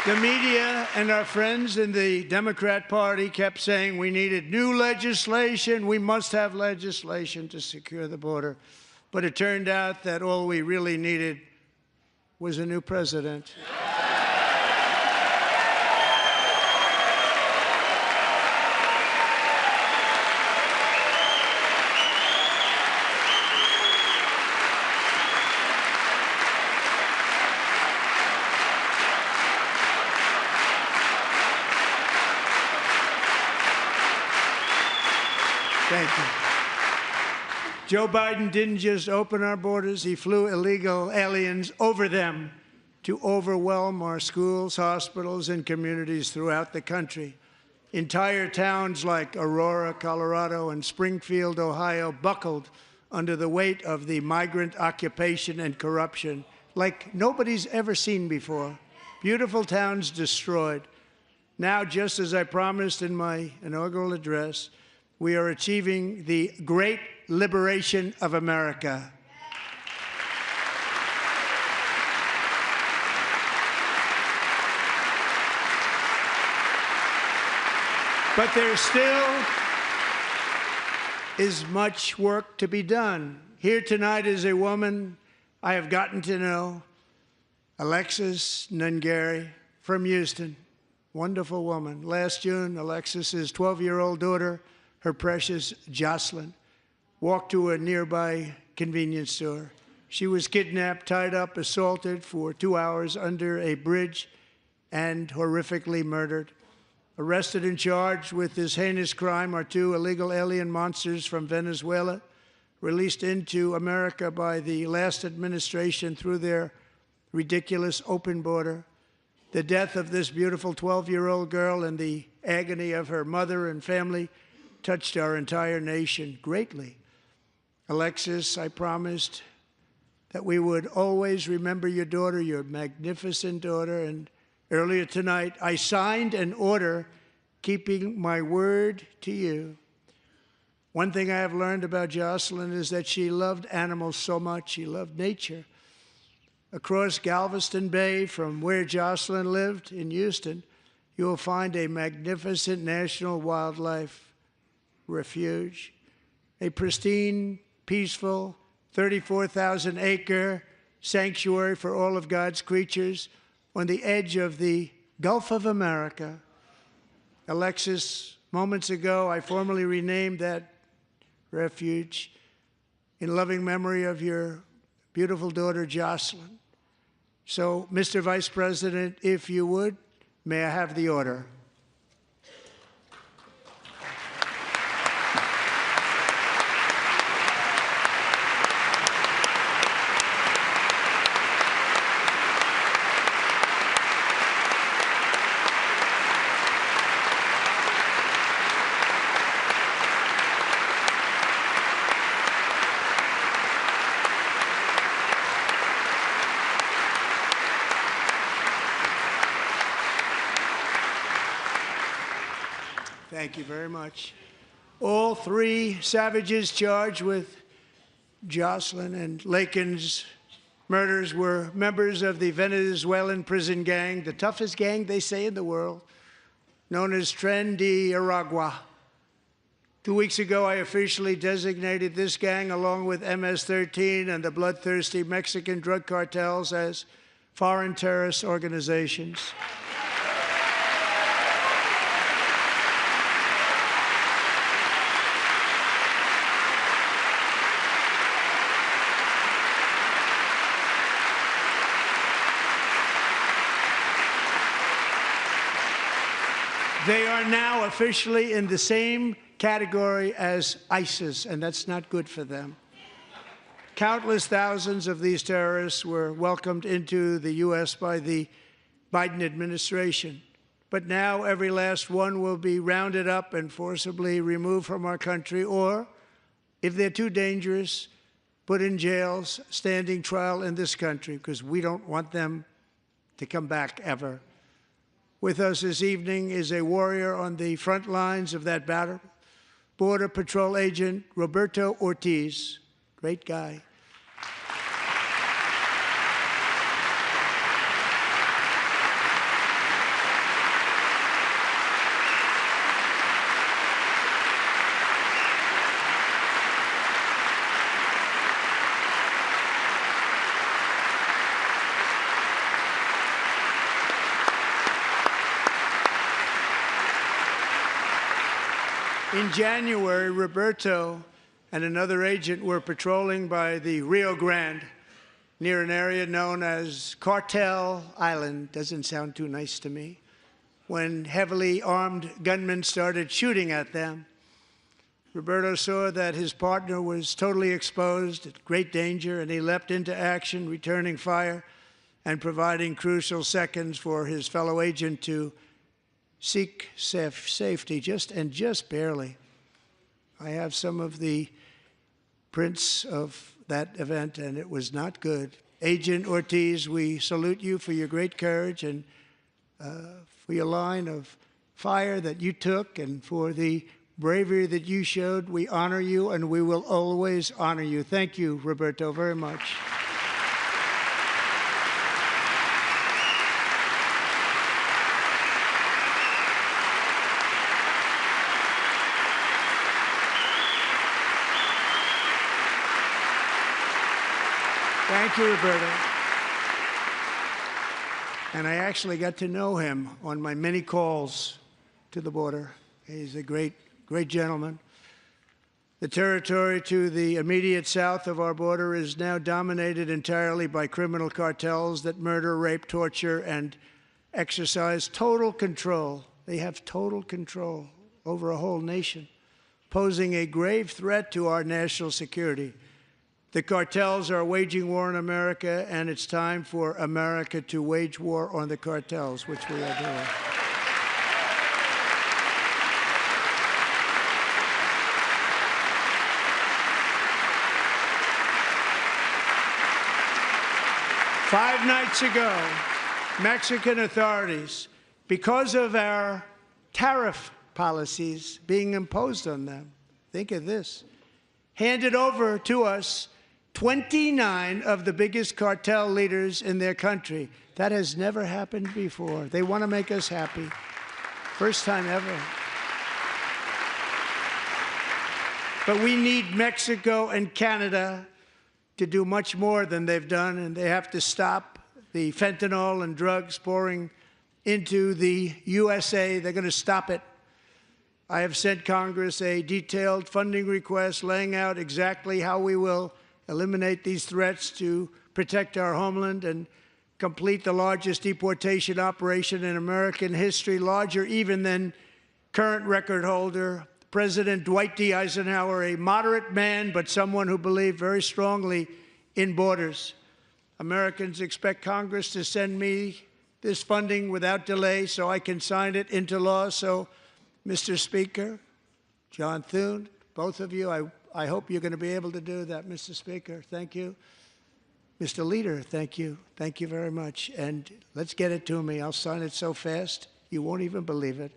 The media and our friends in the Democrat Party kept saying we needed new legislation, we must have legislation to secure the border. But it turned out that all we really needed was a new president. Thank you. Joe Biden didn't just open our borders, he flew illegal aliens over them to overwhelm our schools, hospitals, and communities throughout the country. Entire towns like Aurora, Colorado, and Springfield, Ohio, buckled under the weight of the migrant occupation and corruption like nobody's ever seen before. Beautiful towns destroyed. Now, just as I promised in my inaugural address, we are achieving the great liberation of America. But there still is much work to be done. Here tonight is a woman I have gotten to know, Alexis Nungary from Houston. Wonderful woman. Last June, Alexis's 12-year-old daughter, her precious Jocelyn, walked to a nearby convenience store. She was kidnapped, tied up, assaulted for 2 hours under a bridge, and horrifically murdered. Arrested and charged with this heinous crime are 2 illegal alien monsters from Venezuela, released into America by the last administration through their ridiculous open border. The death of this beautiful 12-year-old girl and the agony of her mother and family touched our entire nation greatly. Alexis, I promised that we would always remember your daughter, your magnificent daughter, and earlier tonight, I signed an order keeping my word to you. One thing I have learned about Jocelyn is that she loved animals so much. She loved nature. Across Galveston Bay, from where Jocelyn lived in Houston, you will find a magnificent national wildlife refuge, a pristine, peaceful, 34,000-acre sanctuary for all of God's creatures on the edge of the Gulf of America. Alexis, moments ago, I formally renamed that refuge in loving memory of your beautiful daughter, Jocelyn. So, Mr. Vice President, if you would, may I have the order? Thank you very much. All 3 savages charged with Jocelyn and Lakin's murders were members of the Venezuelan prison gang, the toughest gang, they say, in the world, known as Tren de Aragua. 2 weeks ago, I officially designated this gang, along with MS-13 and the bloodthirsty Mexican drug cartels, as foreign terrorist organizations. They are now officially in the same category as ISIS, and that's not good for them. Countless thousands of these terrorists were welcomed into the U.S. by the Biden administration. But now every last one will be rounded up and forcibly removed from our country, or, if they're too dangerous, put in jails, standing trial in this country, because we don't want them to come back ever. With us this evening is a warrior on the front lines of that battle, Border Patrol Agent Roberto Ortiz. Great guy. In January, Roberto and another agent were patrolling by the Rio Grande near an area known as Cartel Island. Doesn't sound too nice to me. When heavily armed gunmen started shooting at them, Roberto saw that his partner was totally exposed, at great danger, and he leapt into action, returning fire and providing crucial seconds for his fellow agent to seek safety, just barely. I have some of the prints of that event, and it was not good. Agent Ortiz, we salute you for your great courage and for your line of fire that you took and for the bravery that you showed. We honor you, and we will always honor you. Thank you, Roberto, very much. Thank you, Roberto. And I actually got to know him on my many calls to the border. He's a great gentleman. The territory to the immediate south of our border is now dominated entirely by criminal cartels that murder, rape, torture, and exercise total control. They have total control over a whole nation, posing a grave threat to our national security. The cartels are waging war in America, and it's time for America to wage war on the cartels, which we are doing. Five nights ago, Mexican authorities, because of our tariff policies being imposed on them, think of this, handed over to us 29 of the biggest cartel leaders in their country. That has never happened before. They want to make us happy. First time ever. But we need Mexico and Canada to do much more than they've done, and they have to stop the fentanyl and drugs pouring into the USA. They're going to stop it. I have sent Congress a detailed funding request laying out exactly how we will eliminate these threats to protect our homeland and complete the largest deportation operation in American history, larger even than current record holder, President Dwight D. Eisenhower, a moderate man, but someone who believed very strongly in borders. Americans expect Congress to send me this funding without delay so I can sign it into law. So, Mr. Speaker, John Thune, both of you, I hope you're going to be able to do that, Mr. Speaker. Thank you. Mr. Leader, thank you. Thank you very much. And let's get it to me. I'll sign it so fast, you won't even believe it.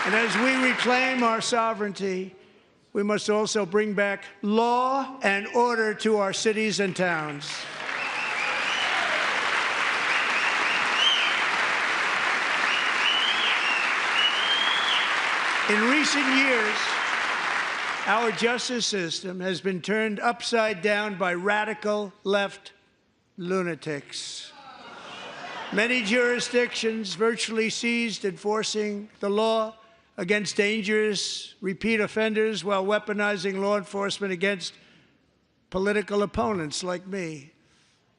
And as we reclaim our sovereignty, we must also bring back law and order to our cities and towns. In recent years, our justice system has been turned upside down by radical left lunatics. Many jurisdictions virtually ceased enforcing the law against dangerous repeat offenders while weaponizing law enforcement against political opponents like me.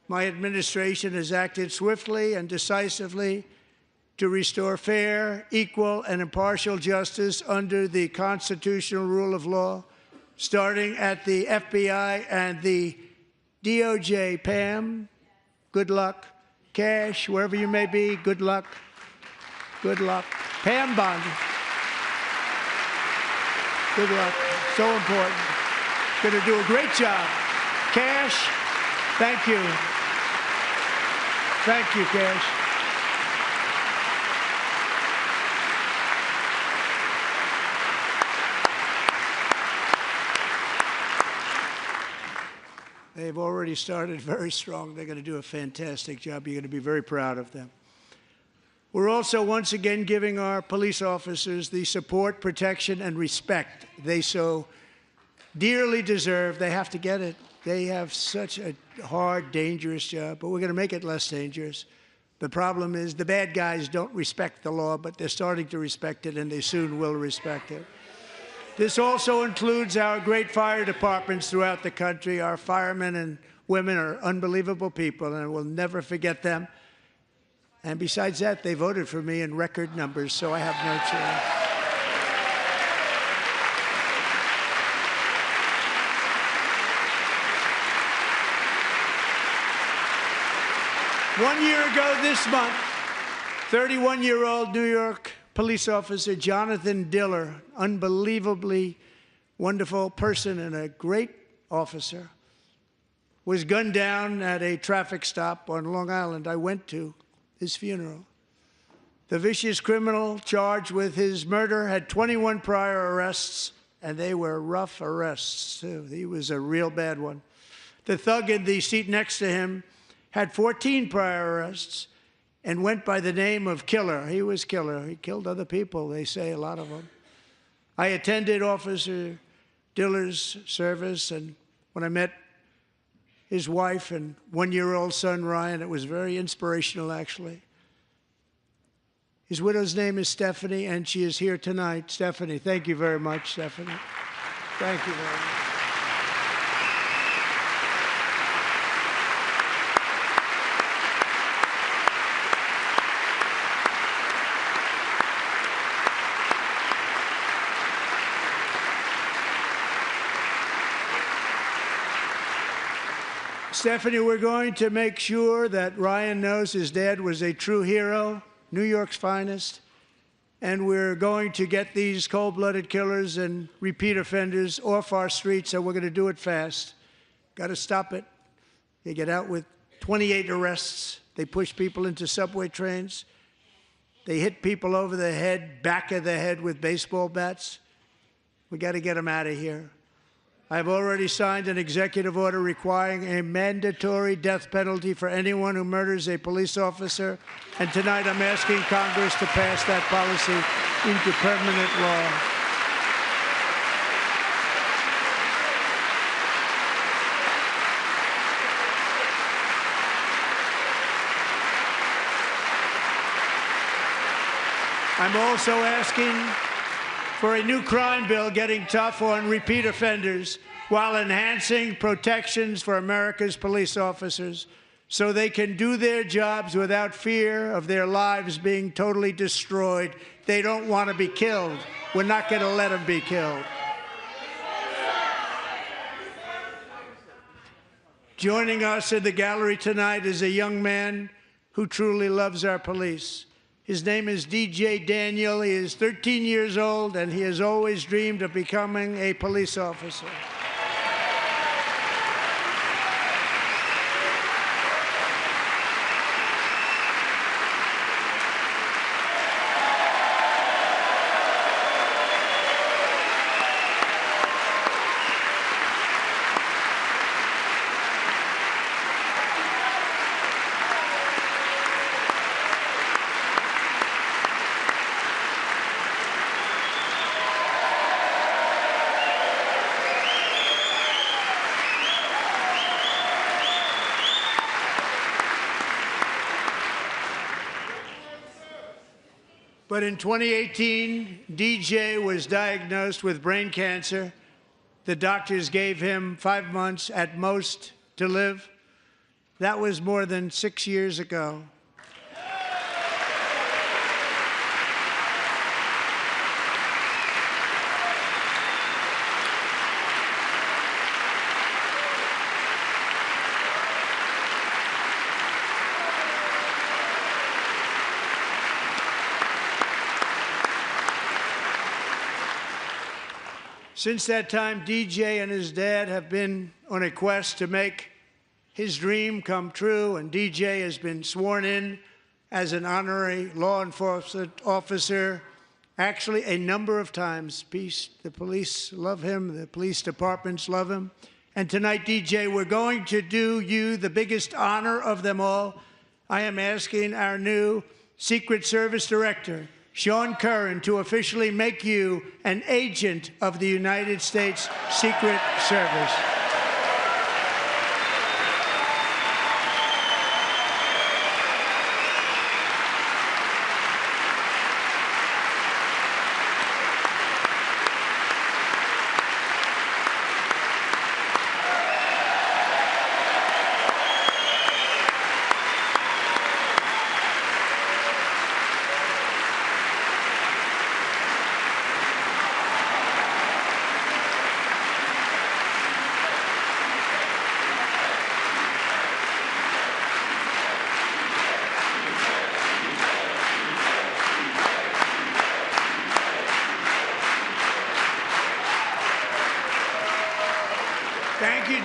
My administration has acted swiftly and decisively to restore fair, equal, and impartial justice under the constitutional rule of law, starting at the FBI and the DOJ. Pam, good luck. Cash, wherever you may be, good luck. Good luck. Pam Bondi. Good luck. So important. Going to do a great job. Cash, thank you. Thank you, Cash. They've already started very strong. They're going to do a fantastic job. You're going to be very proud of them. We're also once again giving our police officers the support, protection, and respect they so dearly deserve. They have to get it. They have such a hard, dangerous job, but we're going to make it less dangerous. The problem is the bad guys don't respect the law, but they're starting to respect it, and they soon will respect it. This also includes our great fire departments throughout the country. Our firemen and women are unbelievable people, and we'll never forget them. And besides that, they voted for me in record numbers, so I have no choice. One year ago this month, 31-year-old New York police officer Jonathan Diller, unbelievably wonderful person and a great officer, was gunned down at a traffic stop on Long Island. I went to his funeral. The vicious criminal charged with his murder had 21 prior arrests, and they were rough arrests, too. He was a real bad one. The thug in the seat next to him had 14 prior arrests and went by the name of Killer. He was Killer. He killed other people, they say, a lot of them. I attended Officer Diller's service, and when I met his wife and one-year-old son, Ryan, it was very inspirational, actually. His widow's name is Stephanie, and she is here tonight. Stephanie, thank you very much, Stephanie. Thank you very much. Stephanie, we're going to make sure that Ryan knows his dad was a true hero, New York's finest, and we're going to get these cold-blooded killers and repeat offenders off our streets, and we're going to do it fast. Got to stop it. They get out with 28 arrests. They push people into subway trains. They hit people over the head, back of the head with baseball bats. We got to get them out of here. I've already signed an executive order requiring a mandatory death penalty for anyone who murders a police officer, and tonight I'm asking Congress to pass that policy into permanent law. I'm also asking for a new crime bill getting tough on repeat offenders while enhancing protections for America's police officers so they can do their jobs without fear of their lives being totally destroyed. They don't want to be killed. We're not going to let them be killed. Joining us in the gallery tonight is a young man who truly loves our police. His name is DJ Daniel. He is 13 years old, and he has always dreamed of becoming a police officer. But in 2018, DJ was diagnosed with brain cancer. The doctors gave him 5 months at most to live. That was more than 6 years ago. Since that time, DJ and his dad have been on a quest to make his dream come true, and DJ has been sworn in as an honorary law enforcement officer, actually a number of times. The police love him, the police departments love him. And tonight, DJ, we're going to do you the biggest honor of them all. I am asking our new Secret Service Director, Sean Curran, to officially make you an agent of the United States Secret Service.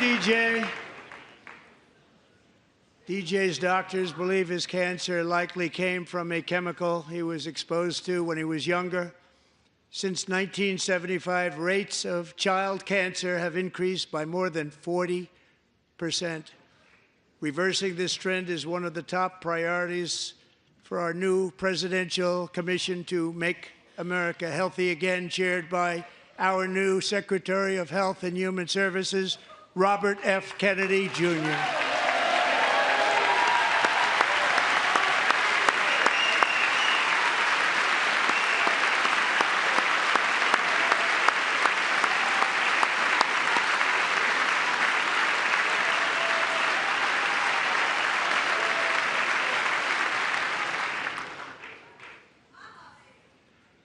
DJ. DJ's doctors believe his cancer likely came from a chemical he was exposed to when he was younger. Since 1975, rates of child cancer have increased by more than 40%. Reversing this trend is one of the top priorities for our new presidential commission to make America healthy again, chaired by our new Secretary of Health and Human Services, Robert F. Kennedy, Jr.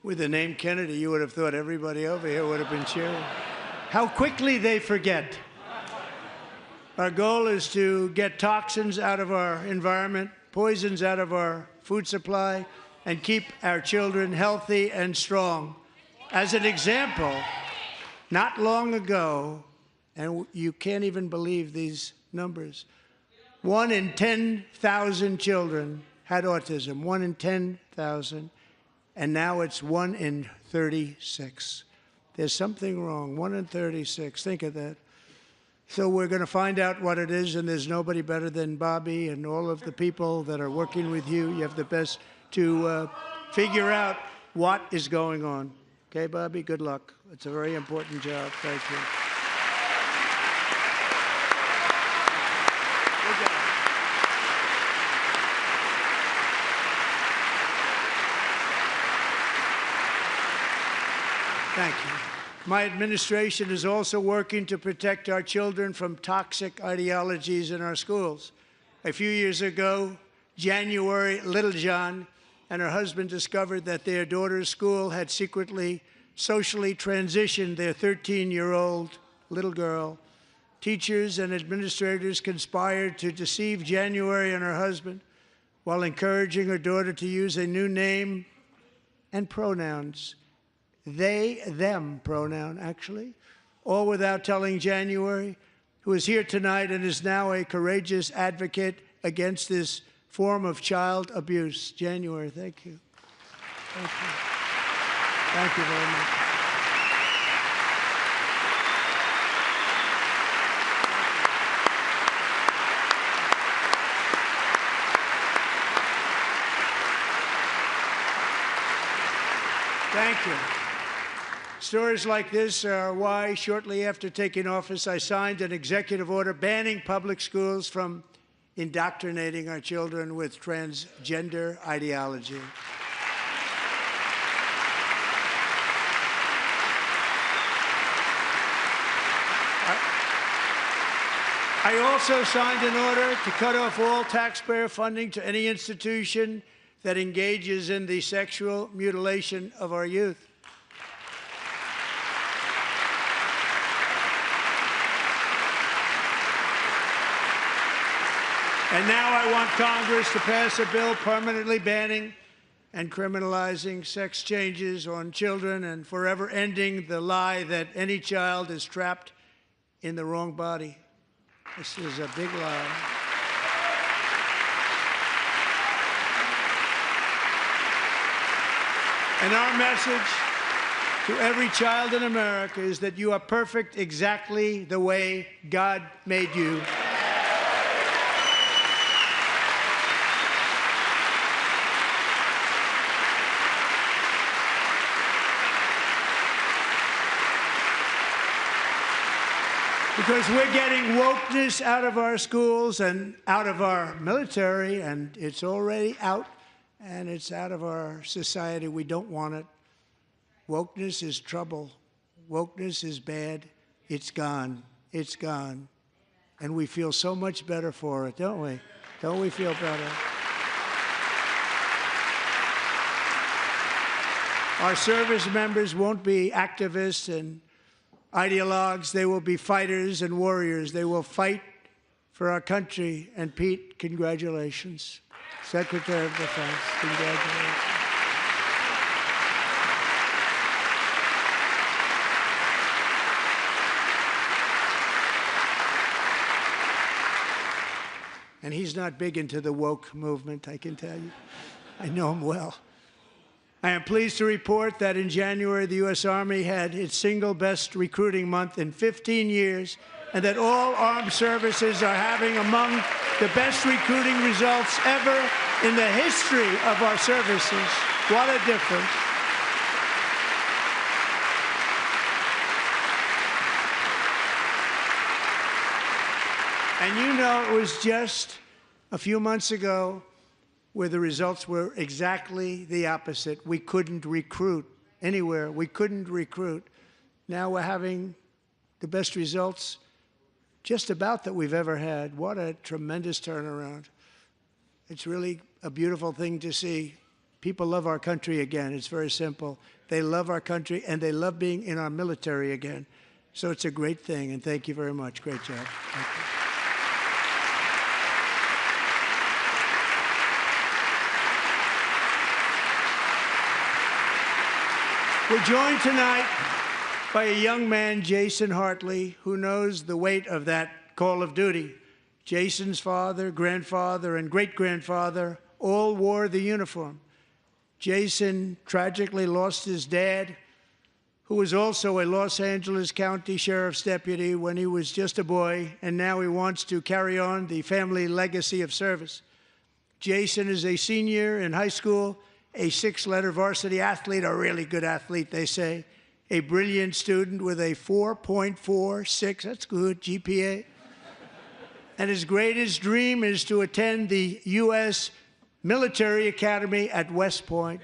With the name Kennedy, you would have thought everybody over here would have been cheering. How quickly they forget. Our goal is to get toxins out of our environment, poisons out of our food supply, and keep our children healthy and strong. As an example, not long ago, and you can't even believe these numbers, 1 in 10,000 children had autism, 1 in 10,000. And now it's 1 in 36. There's something wrong, 1 in 36. Think of that. So we're going to find out what it is, and there's nobody better than Bobby and all of the people that are working with you. You have the best to figure out what is going on. Okay, Bobby, good luck. It's a very important job. Thank you. Good job. Thank you. My administration is also working to protect our children from toxic ideologies in our schools. A few years ago, January Littlejohn and her husband discovered that their daughter's school had secretly socially transitioned their 13-year-old little girl. Teachers and administrators conspired to deceive January and her husband while encouraging her daughter to use a new name and pronouns. They, them pronoun, actually, all without telling January, who is here tonight and is now a courageous advocate against this form of child abuse. January, thank you. Thank you. Thank you very much. Thank you. Stories like this are why, shortly after taking office, I signed an executive order banning public schools from indoctrinating our children with transgender ideology. I also signed an order to cut off all taxpayer funding to any institution that engages in the sexual mutilation of our youth. And now I want Congress to pass a bill permanently banning and criminalizing sex changes on children and forever ending the lie that any child is trapped in the wrong body. This is a big lie. And our message to every child in America is that you are perfect exactly the way God made you. Because we're getting wokeness out of our schools and out of our military, and it's already out, and it's out of our society. We don't want it. Wokeness is trouble. Wokeness is bad. It's gone. It's gone. And we feel so much better for it, don't we? Don't we feel better? Our service members won't be activists and ideologues. They will be fighters and warriors. They will fight for our country. And Pete, congratulations. Secretary of Defense, congratulations. And he's not big into the woke movement, I can tell you. I know him well. I am pleased to report that in January, the U.S. Army had its single best recruiting month in 15 years, and that all armed services are having among the best recruiting results ever in the history of our services. What a difference. And you know, it was just a few months ago where the results were exactly the opposite. We couldn't recruit anywhere. We couldn't recruit. Now we're having the best results just about that we've ever had. What a tremendous turnaround. It's really a beautiful thing to see. People love our country again. It's very simple. They love our country, and they love being in our military again. So it's a great thing, and thank you very much. Great job. Thank you. We're joined tonight by a young man, Jason Hartley, who knows the weight of that call of duty. Jason's father, grandfather, and great-grandfather all wore the uniform. Jason tragically lost his dad, who was also a Los Angeles County Sheriff's deputy when he was just a boy, and now he wants to carry on the family legacy of service. Jason is a senior in high school, a 6-letter varsity athlete, a really good athlete, they say, a brilliant student with a 4.46, that's good, GPA. And his greatest dream is to attend the U.S. Military Academy at West Point.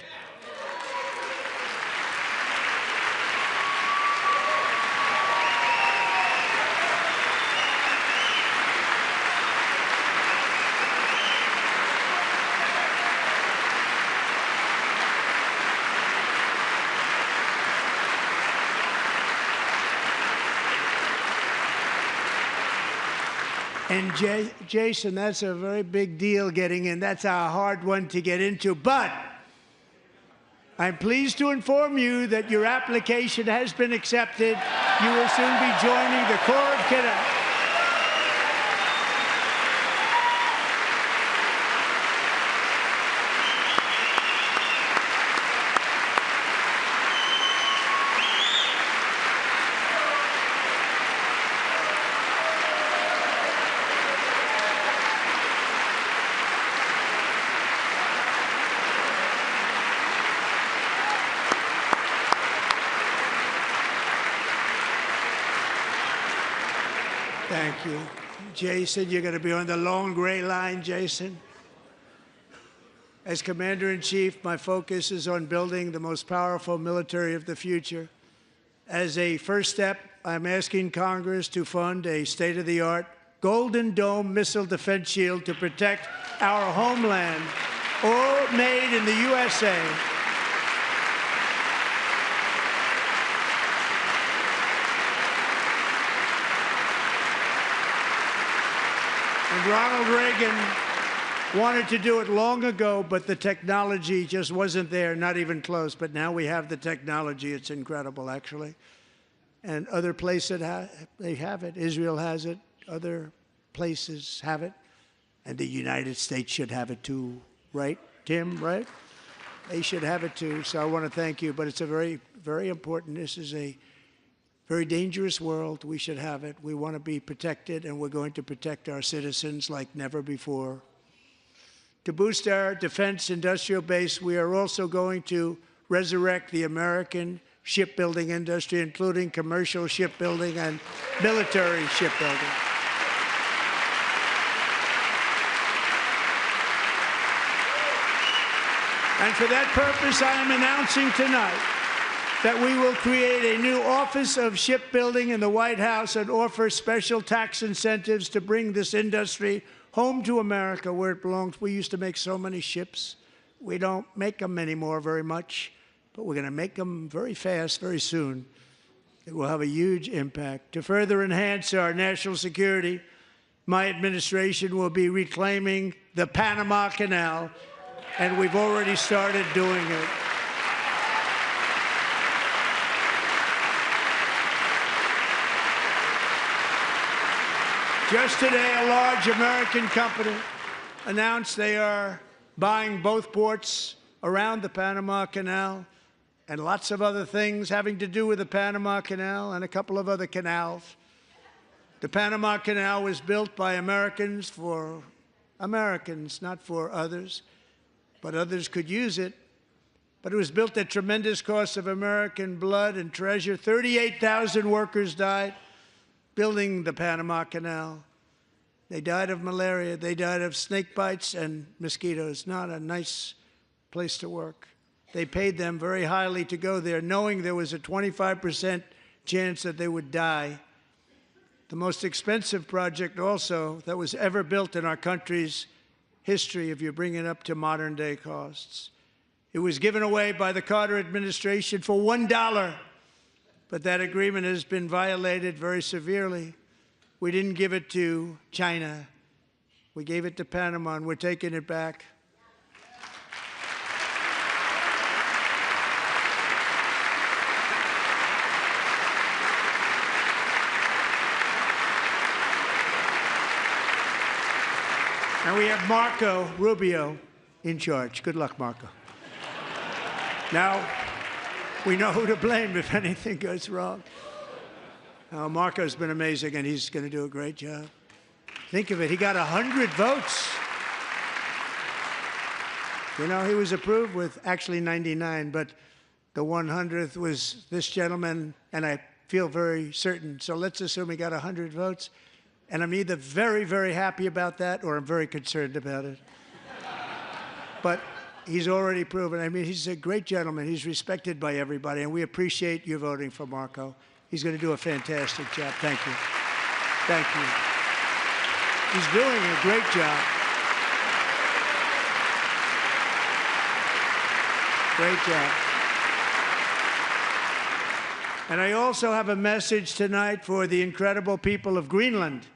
And Jason, that's a very big deal getting in. That's a hard one to get into. But I'm pleased to inform you that your application has been accepted. You will soon be joining the Corps of Cadets. Thank you. Jason, you're going to be on the long gray line, Jason. As Commander-in-Chief, my focus is on building the most powerful military of the future. As a first step, I'm asking Congress to fund a state-of-the-art Golden Dome missile defense shield to protect our homeland, all made in the USA. And Ronald Reagan wanted to do it long ago, but the technology just wasn't there, not even close. But now we have the technology. It's incredible, actually. And other places, they have it. Israel has it. Other places have it. And the United States should have it too, right, Tim, right? They should have it too. So I want to thank you. But it's a very, very important. This is a very dangerous world. We should have it. We want to be protected, and we're going to protect our citizens like never before. To boost our defense industrial base, we are also going to resurrect the American shipbuilding industry, including commercial shipbuilding and military shipbuilding. And for that purpose, I am announcing tonight that we will create a new Office of Shipbuilding in the White House and offer special tax incentives to bring this industry home to America where it belongs. We used to make so many ships. We don't make them anymore very much, but we're going to make them very fast, very soon. It will have a huge impact. To further enhance our national security, my administration will be reclaiming the Panama Canal, and we've already started doing it. Just today, a large American company announced they are buying both ports around the Panama Canal and lots of other things having to do with the Panama Canal and a couple of other canals. The Panama Canal was built by Americans for Americans, not for others, but others could use it. But it was built at tremendous cost of American blood and treasure. 38,000 workers died building the Panama Canal. They died of malaria. They died of snake bites and mosquitoes. Not a nice place to work. They paid them very highly to go there, knowing there was a 25% chance that they would die. The most expensive project also that was ever built in our country's history, if you bring it up to modern day costs. It was given away by the Carter administration for $1, but that agreement has been violated very severely. We didn't give it to China. We gave it to Panama, and we're taking it back. And we have Marco Rubio in charge. Good luck, Marco. Now, we know who to blame if anything goes wrong. Marco's been amazing, and he's going to do a great job. Think of it. He got 100 votes. You know, he was approved with actually 99, but the 100th was this gentleman, and I feel very certain. So let's assume he got 100 votes. And I'm either very, very happy about that or I'm very concerned about it. But he's already proven. I mean, he's a great gentleman. He's respected by everybody, and we appreciate you voting for Marco. He's going to do a fantastic job. Thank you. Thank you. He's doing a great job. Great job. And I also have a message tonight for the incredible people of Greenland.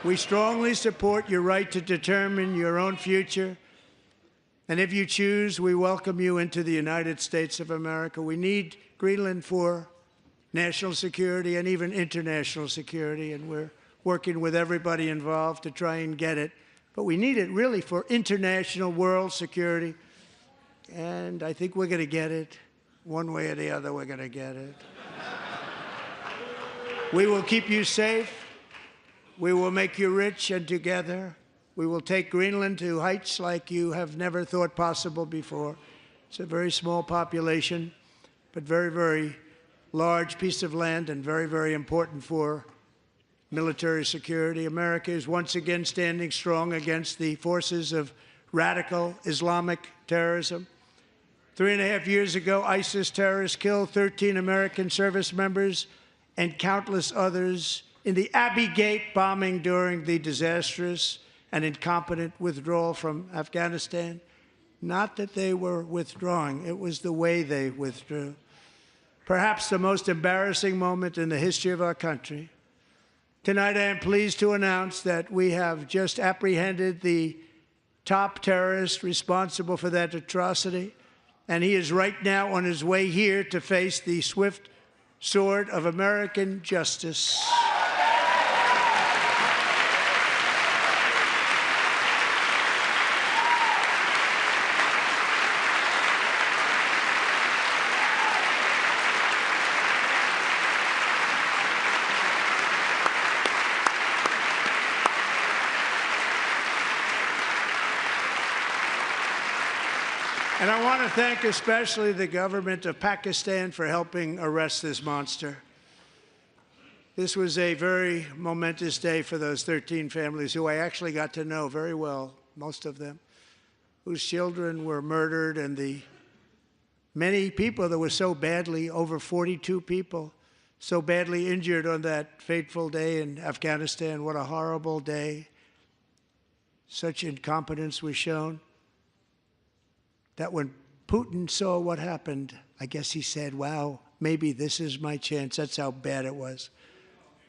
We strongly support your right to determine your own future. And if you choose, we welcome you into the United States of America. We need Greenland for national security and even international security, and we're working with everybody involved to try and get it. But we need it really for international world security, and I think we're going to get it. One way or the other, we're going to get it. We will keep you safe. We will make you rich, and together we will take Greenland to heights like you have never thought possible before. It's a very small population, but very, very large piece of land and very, very important for military security. America is once again standing strong against the forces of radical Islamic terrorism. 3.5 years ago, ISIS terrorists killed 13 American service members and countless others in the Abbey Gate bombing during the disastrous and incompetent withdrawal from Afghanistan. Not that they were withdrawing, it was the way they withdrew. Perhaps the most embarrassing moment in the history of our country. Tonight, I am pleased to announce that we have just apprehended the top terrorist responsible for that atrocity, and he is right now on his way here to face the swift sword of American justice. And I want to thank especially the government of Pakistan for helping arrest this monster. This was a very momentous day for those 13 families who I actually got to know very well, most of them, whose children were murdered, and the many people that were so badly, over 42 people, so badly injured on that fateful day in Afghanistan. What a horrible day. Such incompetence was shown that when Putin saw what happened, I guess he said, wow, maybe this is my chance. That's how bad it was.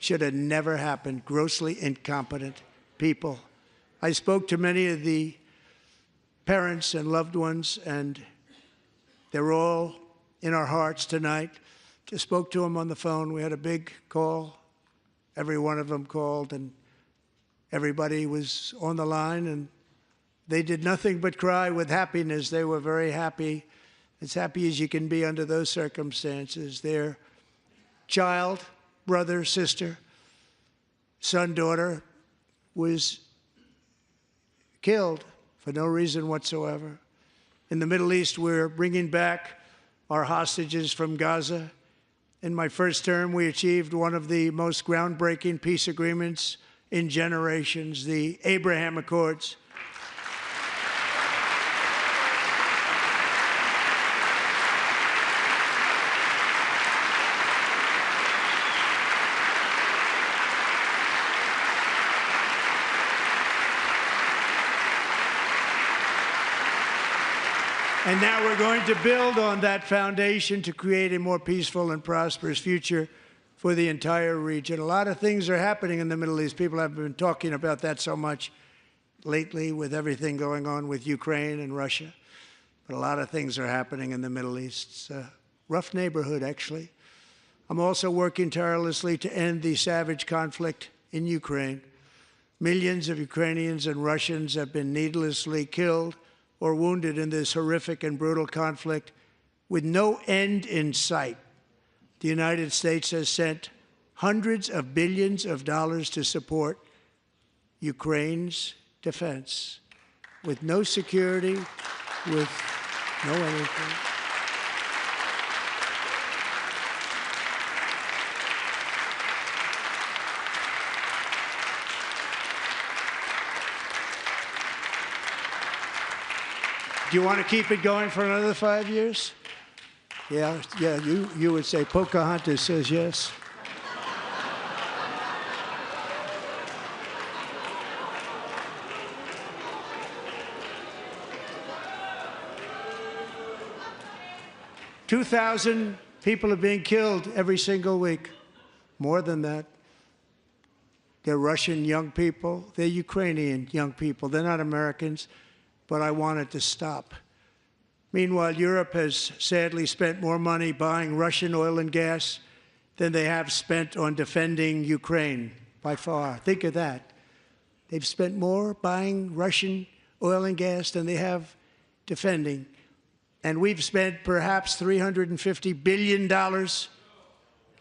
Should have never happened. Grossly incompetent people. I spoke to many of the parents and loved ones, and they're all in our hearts tonight. Just spoke to them on the phone. We had a big call every one of them called, and everybody was on the line, and they did nothing but cry with happiness. They were very happy, as happy as you can be under those circumstances. Their child, brother, sister, son, daughter was killed for no reason whatsoever. In the Middle East, we're bringing back our hostages from Gaza. In my first term, we achieved one of the most groundbreaking peace agreements in generations, the Abraham Accords. And now we're going to build on that foundation to create a more peaceful and prosperous future for the entire region. A lot of things are happening in the Middle East. People have been talking about that so much lately with everything going on with Ukraine and Russia. But a lot of things are happening in the Middle East. It's a rough neighborhood, actually. I'm also working tirelessly to end the savage conflict in Ukraine. Millions of Ukrainians and Russians have been needlessly killed or wounded in this horrific and brutal conflict with no end in sight. The United States has sent hundreds of billions of dollars to support Ukraine's defense with no security, with no anything. Do you want to keep it going for another 5 years? Yeah, you would say Pocahontas says yes. $2,000 people are being killed every single week. More than that. They're Russian young people. They're Ukrainian young people. They're not Americans. But I want it to stop. Meanwhile, Europe has sadly spent more money buying Russian oil and gas than they have spent on defending Ukraine, by far. Think of that. They've spent more buying Russian oil and gas than they have defending. And we've spent perhaps $350 billion,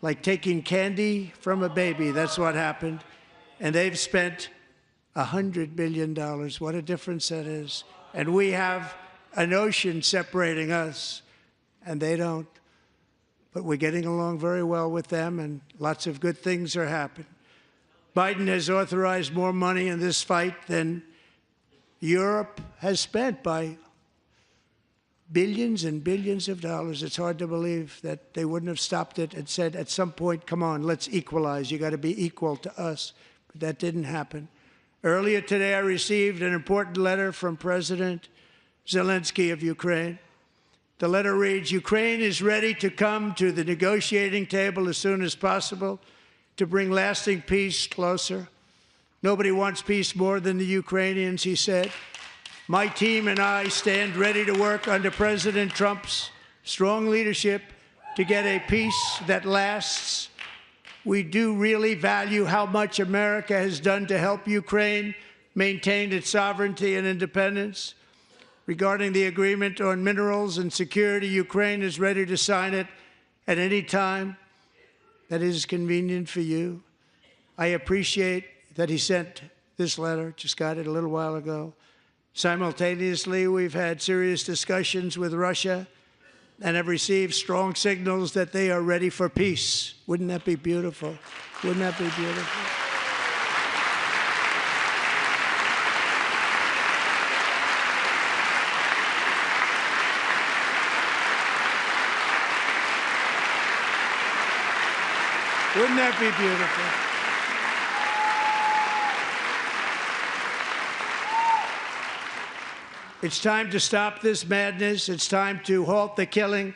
like taking candy from a baby. That's what happened. And they've spent $100 billion. What a difference that is. And we have an ocean separating us, and they don't. But we're getting along very well with them, and lots of good things are happening. Biden has authorized more money in this fight than Europe has spent by billions and billions of dollars. It's hard to believe that they wouldn't have stopped it and said, at some point, come on, let's equalize. You got to be equal to us. But that didn't happen. Earlier today, I received an important letter from President Zelensky of Ukraine. The letter reads, Ukraine is ready to come to the negotiating table as soon as possible to bring lasting peace closer. Nobody wants peace more than the Ukrainians, he said. My team and I stand ready to work under President Trump's strong leadership to get a peace that lasts. We do really value how much America has done to help Ukraine maintain its sovereignty and independence. Regarding the agreement on minerals and security, Ukraine is ready to sign it at any time that is convenient for you. I appreciate that he sent this letter, just got it a little while ago. Simultaneously, we've had serious discussions with Russia and have received strong signals that they are ready for peace. Wouldn't that be beautiful? Wouldn't that be beautiful? Wouldn't that be beautiful? It's time to stop this madness. It's time to halt the killing.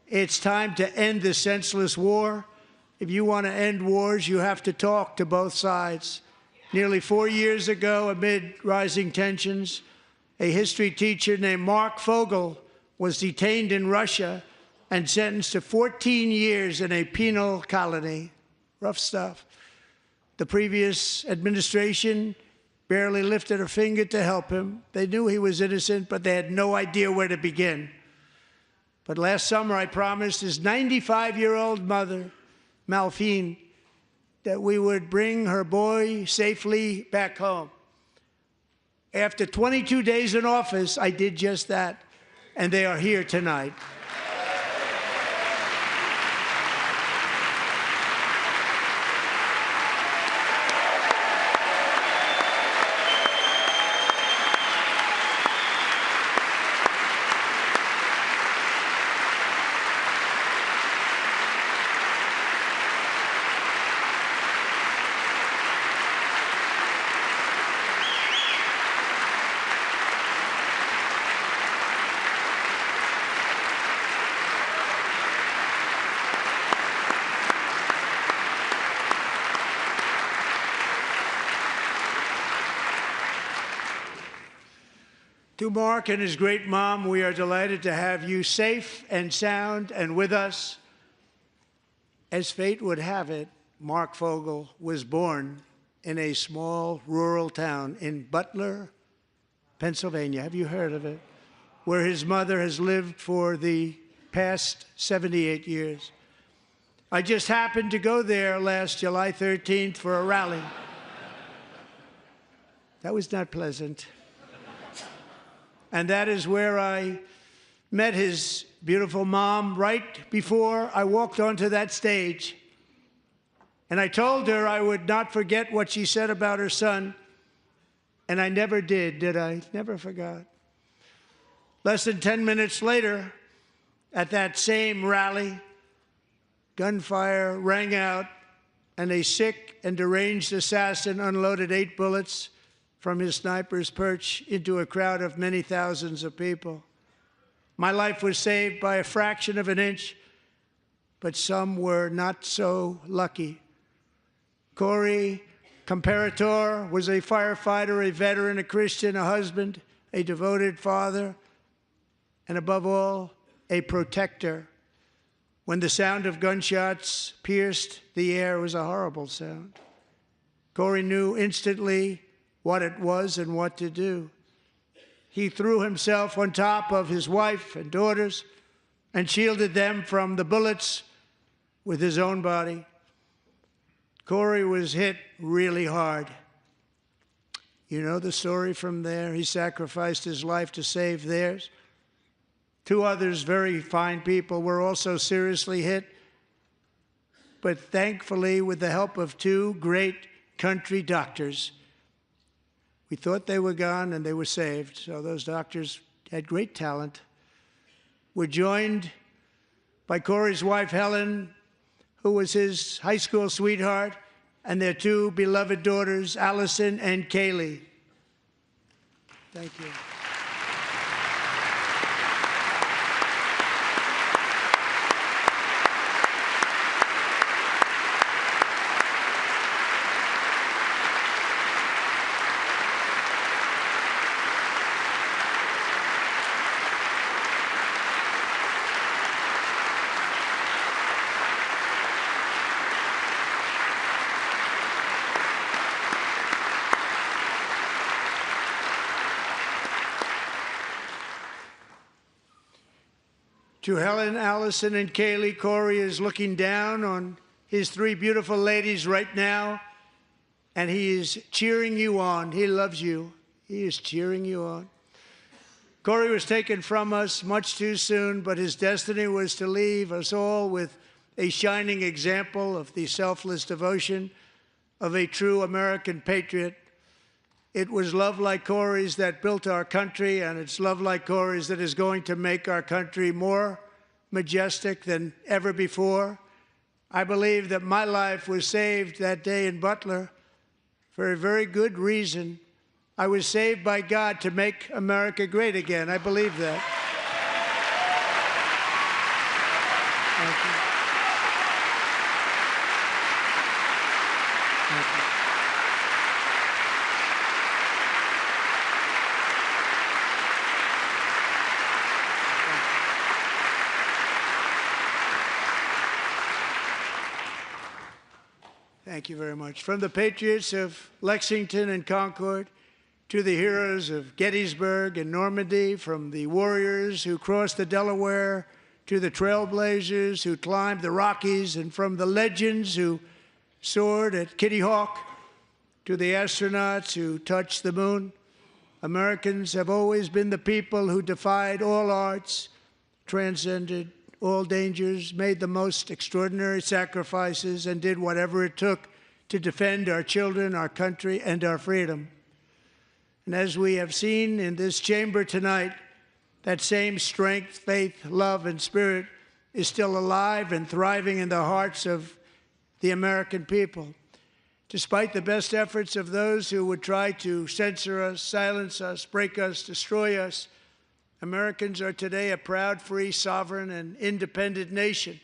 It's time to end this senseless war. If you want to end wars, you have to talk to both sides. Nearly 4 years ago, amid rising tensions, a history teacher named Mark Fogel was detained in Russia and sentenced to 14 years in a penal colony. Rough stuff. The previous administration barely lifted a finger to help him. They knew he was innocent, but they had no idea where to begin. But last summer, I promised his 95-year-old mother, Malphine, that we would bring her boy safely back home. After 22 days in office, I did just that, and they are here tonight. To Mark and his great mom, we are delighted to have you safe and sound and with us. As fate would have it, Mark Fogel was born in a small rural town in Butler, Pennsylvania. Have you heard of it? Where his mother has lived for the past 78 years. I just happened to go there last July 13th for a rally. That was not pleasant. And that is where I met his beautiful mom right before I walked onto that stage. And I told her I would not forget what she said about her son. And I never did I? Never forgot. Less than 10 minutes later, at that same rally, gunfire rang out, and a sick and deranged assassin unloaded 8 bullets from his sniper's perch into a crowd of many thousands of people. My life was saved by a fraction of an inch, but some were not so lucky. Corey Comparator was a firefighter, a veteran, a Christian, a husband, a devoted father, and above all, a protector. When the sound of gunshots pierced the air, it was a horrible sound. Corey knew instantly what it was and what to do. He threw himself on top of his wife and daughters and shielded them from the bullets with his own body. Corey was hit really hard. You know the story from there. He sacrificed his life to save theirs. 2 others, very fine people, were also seriously hit. But thankfully, with the help of 2 great country doctors, we thought they were gone, and they were saved. So those doctors had great talent. We're joined by Corey's wife, Helen, who was his high school sweetheart, and their 2 beloved daughters, Allison and Kaylee. Thank you. To Helen, Allison, and Kaylee, Corey is looking down on his 3 beautiful ladies right now, and he is cheering you on. He loves you. He is cheering you on. Corey was taken from us much too soon, but his destiny was to leave us all with a shining example of the selfless devotion of a true American patriot. It was love like Corey's that built our country, and it's love like Corey's that is going to make our country more majestic than ever before. I believe that my life was saved that day in Butler for a very good reason. I was saved by God to make America great again. I believe that. Thank you. Thank you. Thank you very much. From the patriots of Lexington and Concord to the heroes of Gettysburg and Normandy, from the warriors who crossed the Delaware to the trailblazers who climbed the Rockies, and from the legends who soared at Kitty Hawk to the astronauts who touched the moon, Americans have always been the people who defied all odds, transcended all dangers, made the most extraordinary sacrifices, and did whatever it took to defend our children, our country, and our freedom. And as we have seen in this chamber tonight, that same strength, faith, love, and spirit is still alive and thriving in the hearts of the American people. Despite the best efforts of those who would try to censor us, silence us, break us, destroy us, Americans are today a proud, free, sovereign, and independent nation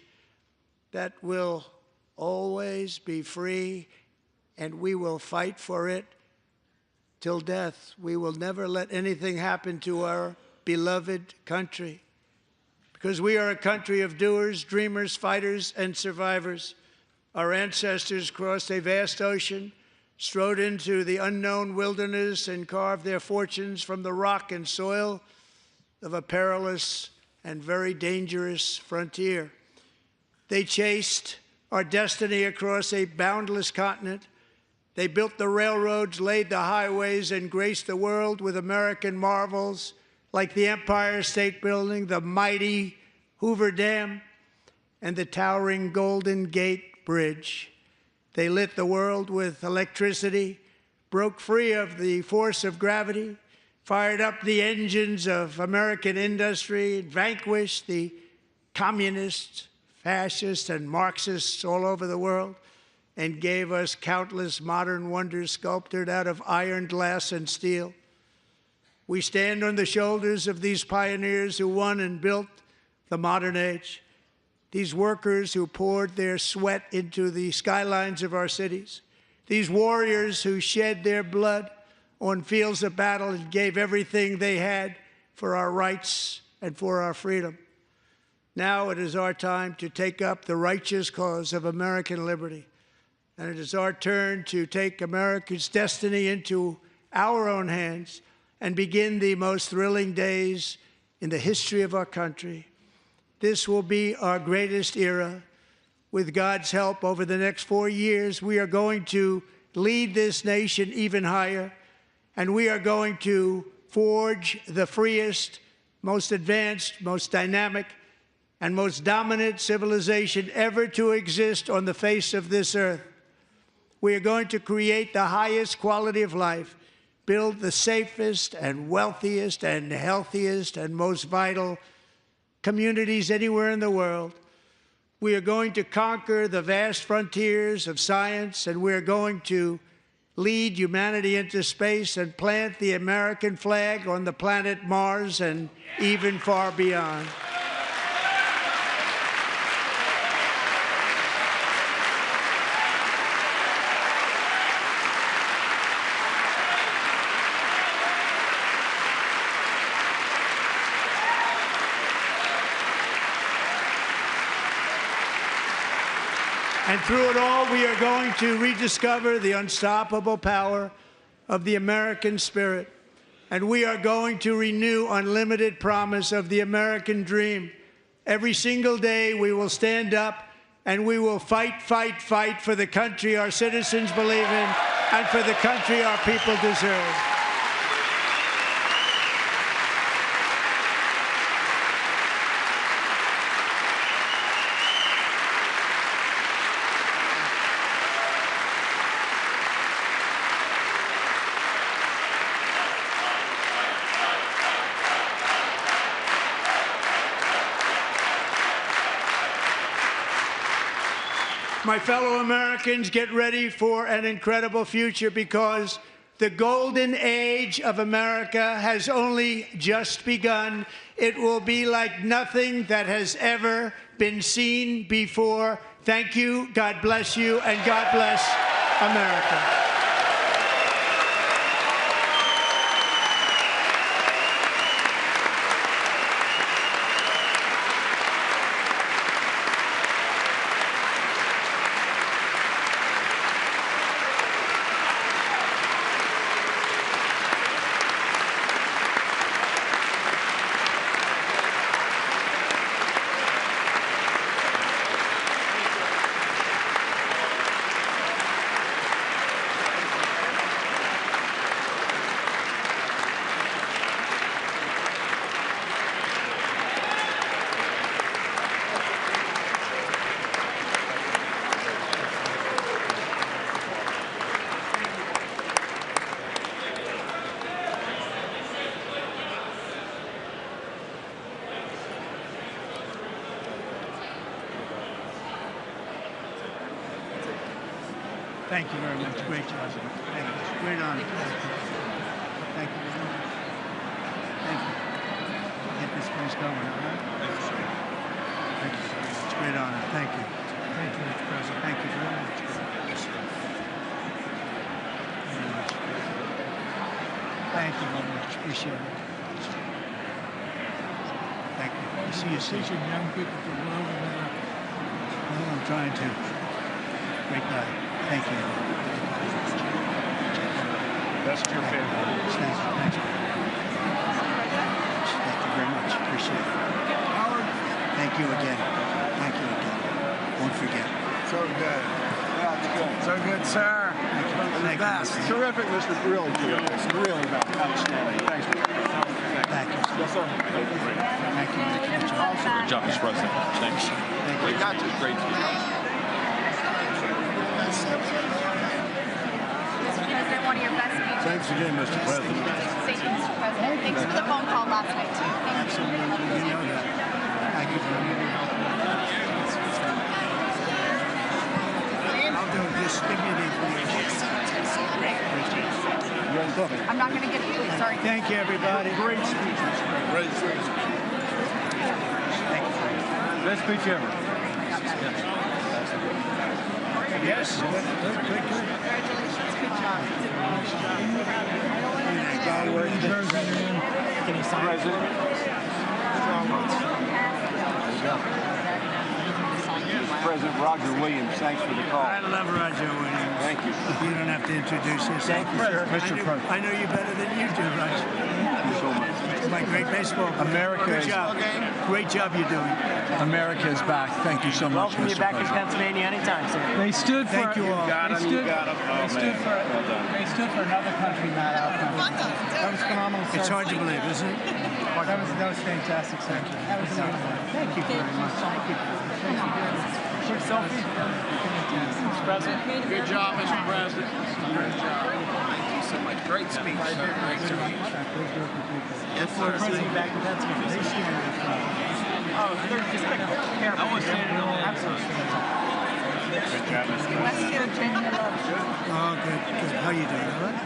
that will always be free, and we will fight for it till death. We will never let anything happen to our beloved country, because we are a country of doers, dreamers, fighters, and survivors. Our ancestors crossed a vast ocean, strode into the unknown wilderness, and carved their fortunes from the rock and soil of a perilous and very dangerous frontier. They chased our destiny across a boundless continent. They built the railroads, laid the highways, and graced the world with American marvels like the Empire State Building, the mighty Hoover Dam, and the towering Golden Gate Bridge. They lit the world with electricity, broke free of the force of gravity, fired up the engines of American industry, vanquished the communists, fascists, and Marxists all over the world, and gave us countless modern wonders sculptured out of iron, glass, and steel. We stand on the shoulders of these pioneers who won and built the modern age, these workers who poured their sweat into the skylines of our cities, these warriors who shed their blood on fields of battle and gave everything they had for our rights and for our freedom. Now it is our time to take up the righteous cause of American liberty. And it is our turn to take America's destiny into our own hands and begin the most thrilling days in the history of our country. This will be our greatest era. With God's help, over the next 4 years, we are going to lead this nation even higher, and we are going to forge the freest, most advanced, most dynamic, and most dominant civilization ever to exist on the face of this earth. We are going to create the highest quality of life, build the safest and wealthiest and healthiest and most vital communities anywhere in the world. We are going to conquer the vast frontiers of science, and we are going to lead humanity into space and plant the American flag on the planet Mars and even far beyond. And through it all, we are going to rediscover the unstoppable power of the American spirit. And we are going to renew unlimited promise of the American dream. Every single day, we will stand up and we will fight, fight, fight for the country our citizens believe in and for the country our people deserve. My fellow Americans, get ready for an incredible future, because the golden age of America has only just begun. It will be like nothing that has ever been seen before. Thank you, God bless you, and God bless America. Thank you very much. Great job. Thank you. Great honor. Thank you. Thank you. Get this place going, all right? Thank you, sir. Thank you very much. Great honor. Thank you. Thank you, Mr. President. Thank you very much. Yes, sir. Very much. Thank you very much. Appreciate it. Thank you. I see you soon. Teaching young people to love America. Well, I'm trying to. Great guy. Thank you. That's your favorite. Thank you. Thank you. Thank you very much. Appreciate it. Howard. Thank you again. Thank you again. Won't forget. So good. Yeah, it's good. So good, sir. Thank you. Thank Best. you. Terrific, Mr. Really good. Really outstanding. Thanks. Thank you. Yes, sir. Thank you. Good job. Good job, Mr. President. Thanks. Thank you. Got you. Great. Mr. President, one of your best speeches. Thanks again, Mr. President. Thank you, Mr. President. Thanks for the phone call last night, too. Absolutely. You know that. Thank you very much. I'll do it. Just give me the information. I'm not going to get it. Sorry. Thank you, everybody. Great speech. Great speech. Thank you. Best speech ever. Yes. Good. Congratulations. Good job. Guy working. Can you sign President? President Roger Williams, thanks for the call. I love Roger Williams. Thank you. You don't have to introduce yourself. Thank you, sir. Mr. President. I know you better than you do, Roger. Thank you so much. My great baseball player. America Good is- job. Great job you're doing. America is back. Thank you so much, Welcome you Mr. back in President. Pennsylvania anytime, sir. They stood for. Thank you all. They stood for another country, not our country. That was phenomenal, sir. It's hard to believe, isn't it? That was fantastic, sir. That was amazing. Thank you very much. Thank you. Quick selfie. Mr. President. Good job, Mr. President. Great job. Thank you so much. Great speech. Yes, sir. President back in Pennsylvania. Oh, they're just like careful. I want to say it all. Absolutely. West Virginia loves you. Oh, good. Good. How you doing? All right?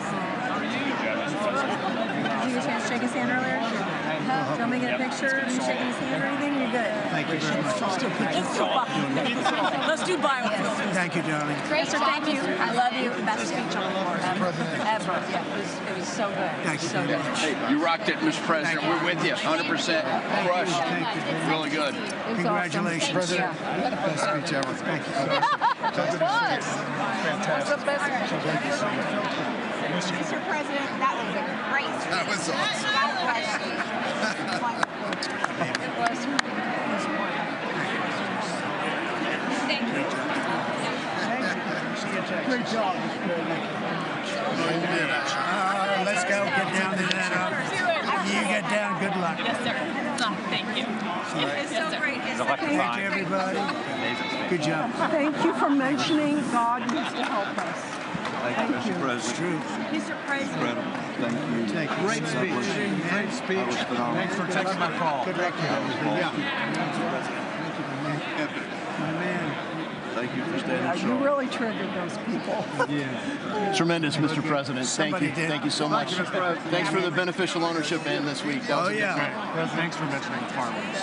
Did you get a chance to shake his hand earlier? Do you want me to get a picture of you shaking his hand or anything? You're good. Thank you very much. Let's do biofilm. Thank you, darling. Yes, sir, thank you. I love you. Best speech on the floor ever. Yeah, it was so good. Thank you So very good. much. Hey, you rocked it, Mr. President. We're with you, 100%. Crush. Thank you. Really good. Congratulations. President. Best speech ever. Thank you so much. Mr. President, that was a great speech. That was awesome. God bless you. It was. Thank you. Great job. Let's go. Get down to that. You get down. Good luck. Yes, sir. Thank you. It's so great. Thank you, everybody. Good job. Thank you for mentioning God needs to help us. Thank you, Mr. President. It's true. Mr. President. Thank you. Thank you. Great speech. Great speech. Thanks for taking my call. Good luck. Yeah. My man. Thank you for standing You strong. really triggered those people. Tremendous, Mr. President. Thank Somebody you. did. Thank you so much. Thanks for the beneficial ownership and this week. That was Oh, a good yeah. time. Thanks for mentioning farmers.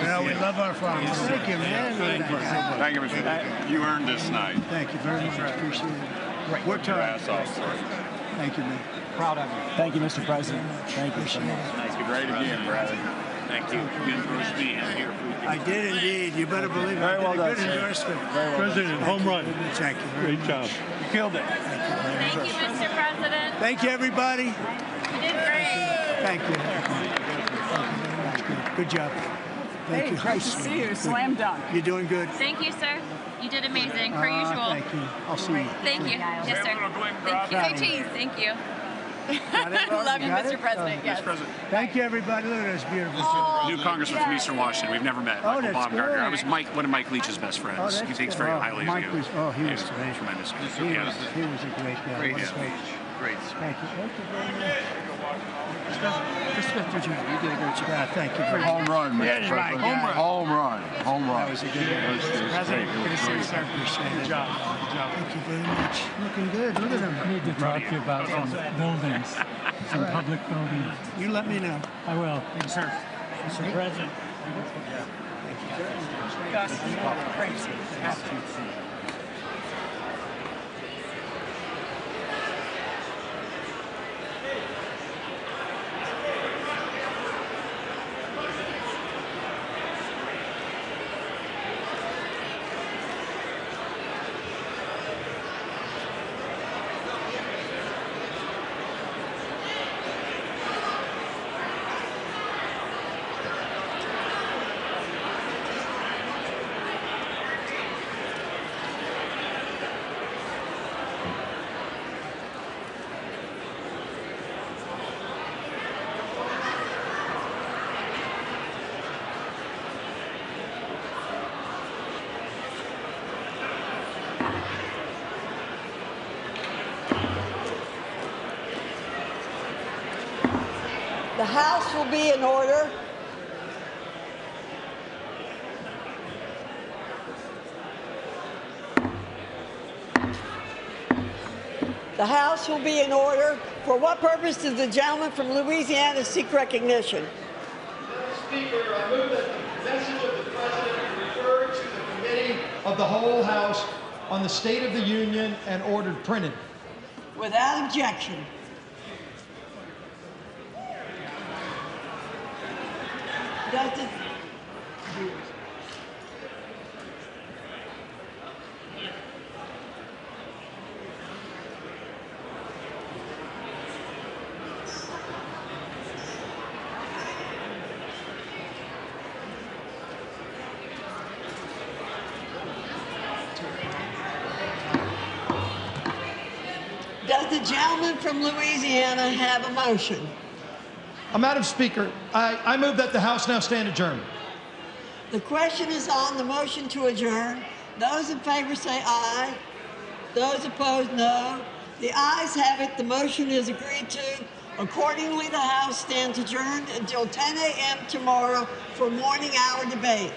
Well, we love our farmers. Thank you, man. Thank you, Mr. President. You earned this night. Thank you very much. Appreciate it. Worked hard. Thank you, man. Proud of you. Thank you, Mr. President. Thank you so much. Thank you. Great again, Bradley. Thank you. You endorsed me. I'm here for I did indeed. You better believe it. Very well I did done, a good sir. endorsement. President, home run. Thank you very much. job. You killed it. Thank you, Mr. President. Thank you, everybody. You did great. Thank you. Good job. Thank Hey, you. great to see you. Slam dunk. You're doing good. Thank you, sir. You did amazing, per usual. Thank you. I'll see you. Thank you. Yes, sir. Thank you. Hey, cheese. Thank you. Love you, Mr. President. Yes. Thank you, everybody. Look at this beautiful New congressman from Eastern Washington. We've never met. Oh, Michael that's Baumgartner. good. I was one of Mike Leach's best friends. Oh, that's He thinks good. very Oh, highly Mike of you. was- oh, he was great. Tremendous. He was a great guy. Great What a speech. coach. Great. Thank you. Thank you very much. Mr. Jr., you did a great job. Yeah, thank you very much. Home run, Mr. There's my President. guy. Home run. Home run. That was a good one. Mr. President, good to see you, sir. Appreciate Good it. job. Good job. Thank you very much. Looking good. Look at him. I need to talk to you about some buildings, some public buildings. You let me know. I will. Thank you, sir. Mr. President. Gus, great to see you. The House will be in order. The House will be in order. For what purpose does the gentleman from Louisiana seek recognition? Speaker, I move that the message of the President be referred to the Committee of the Whole House on the State of the Union and ordered printed. Without objection. Does it, does the gentleman from Louisiana have a motion? Madam Speaker, I move that the House now stand adjourned. The question is on the motion to adjourn. Those in favor say aye. Those opposed, no. The ayes have it. The motion is agreed to. Accordingly, the House stands adjourned until 10 a.m. tomorrow for morning hour debate.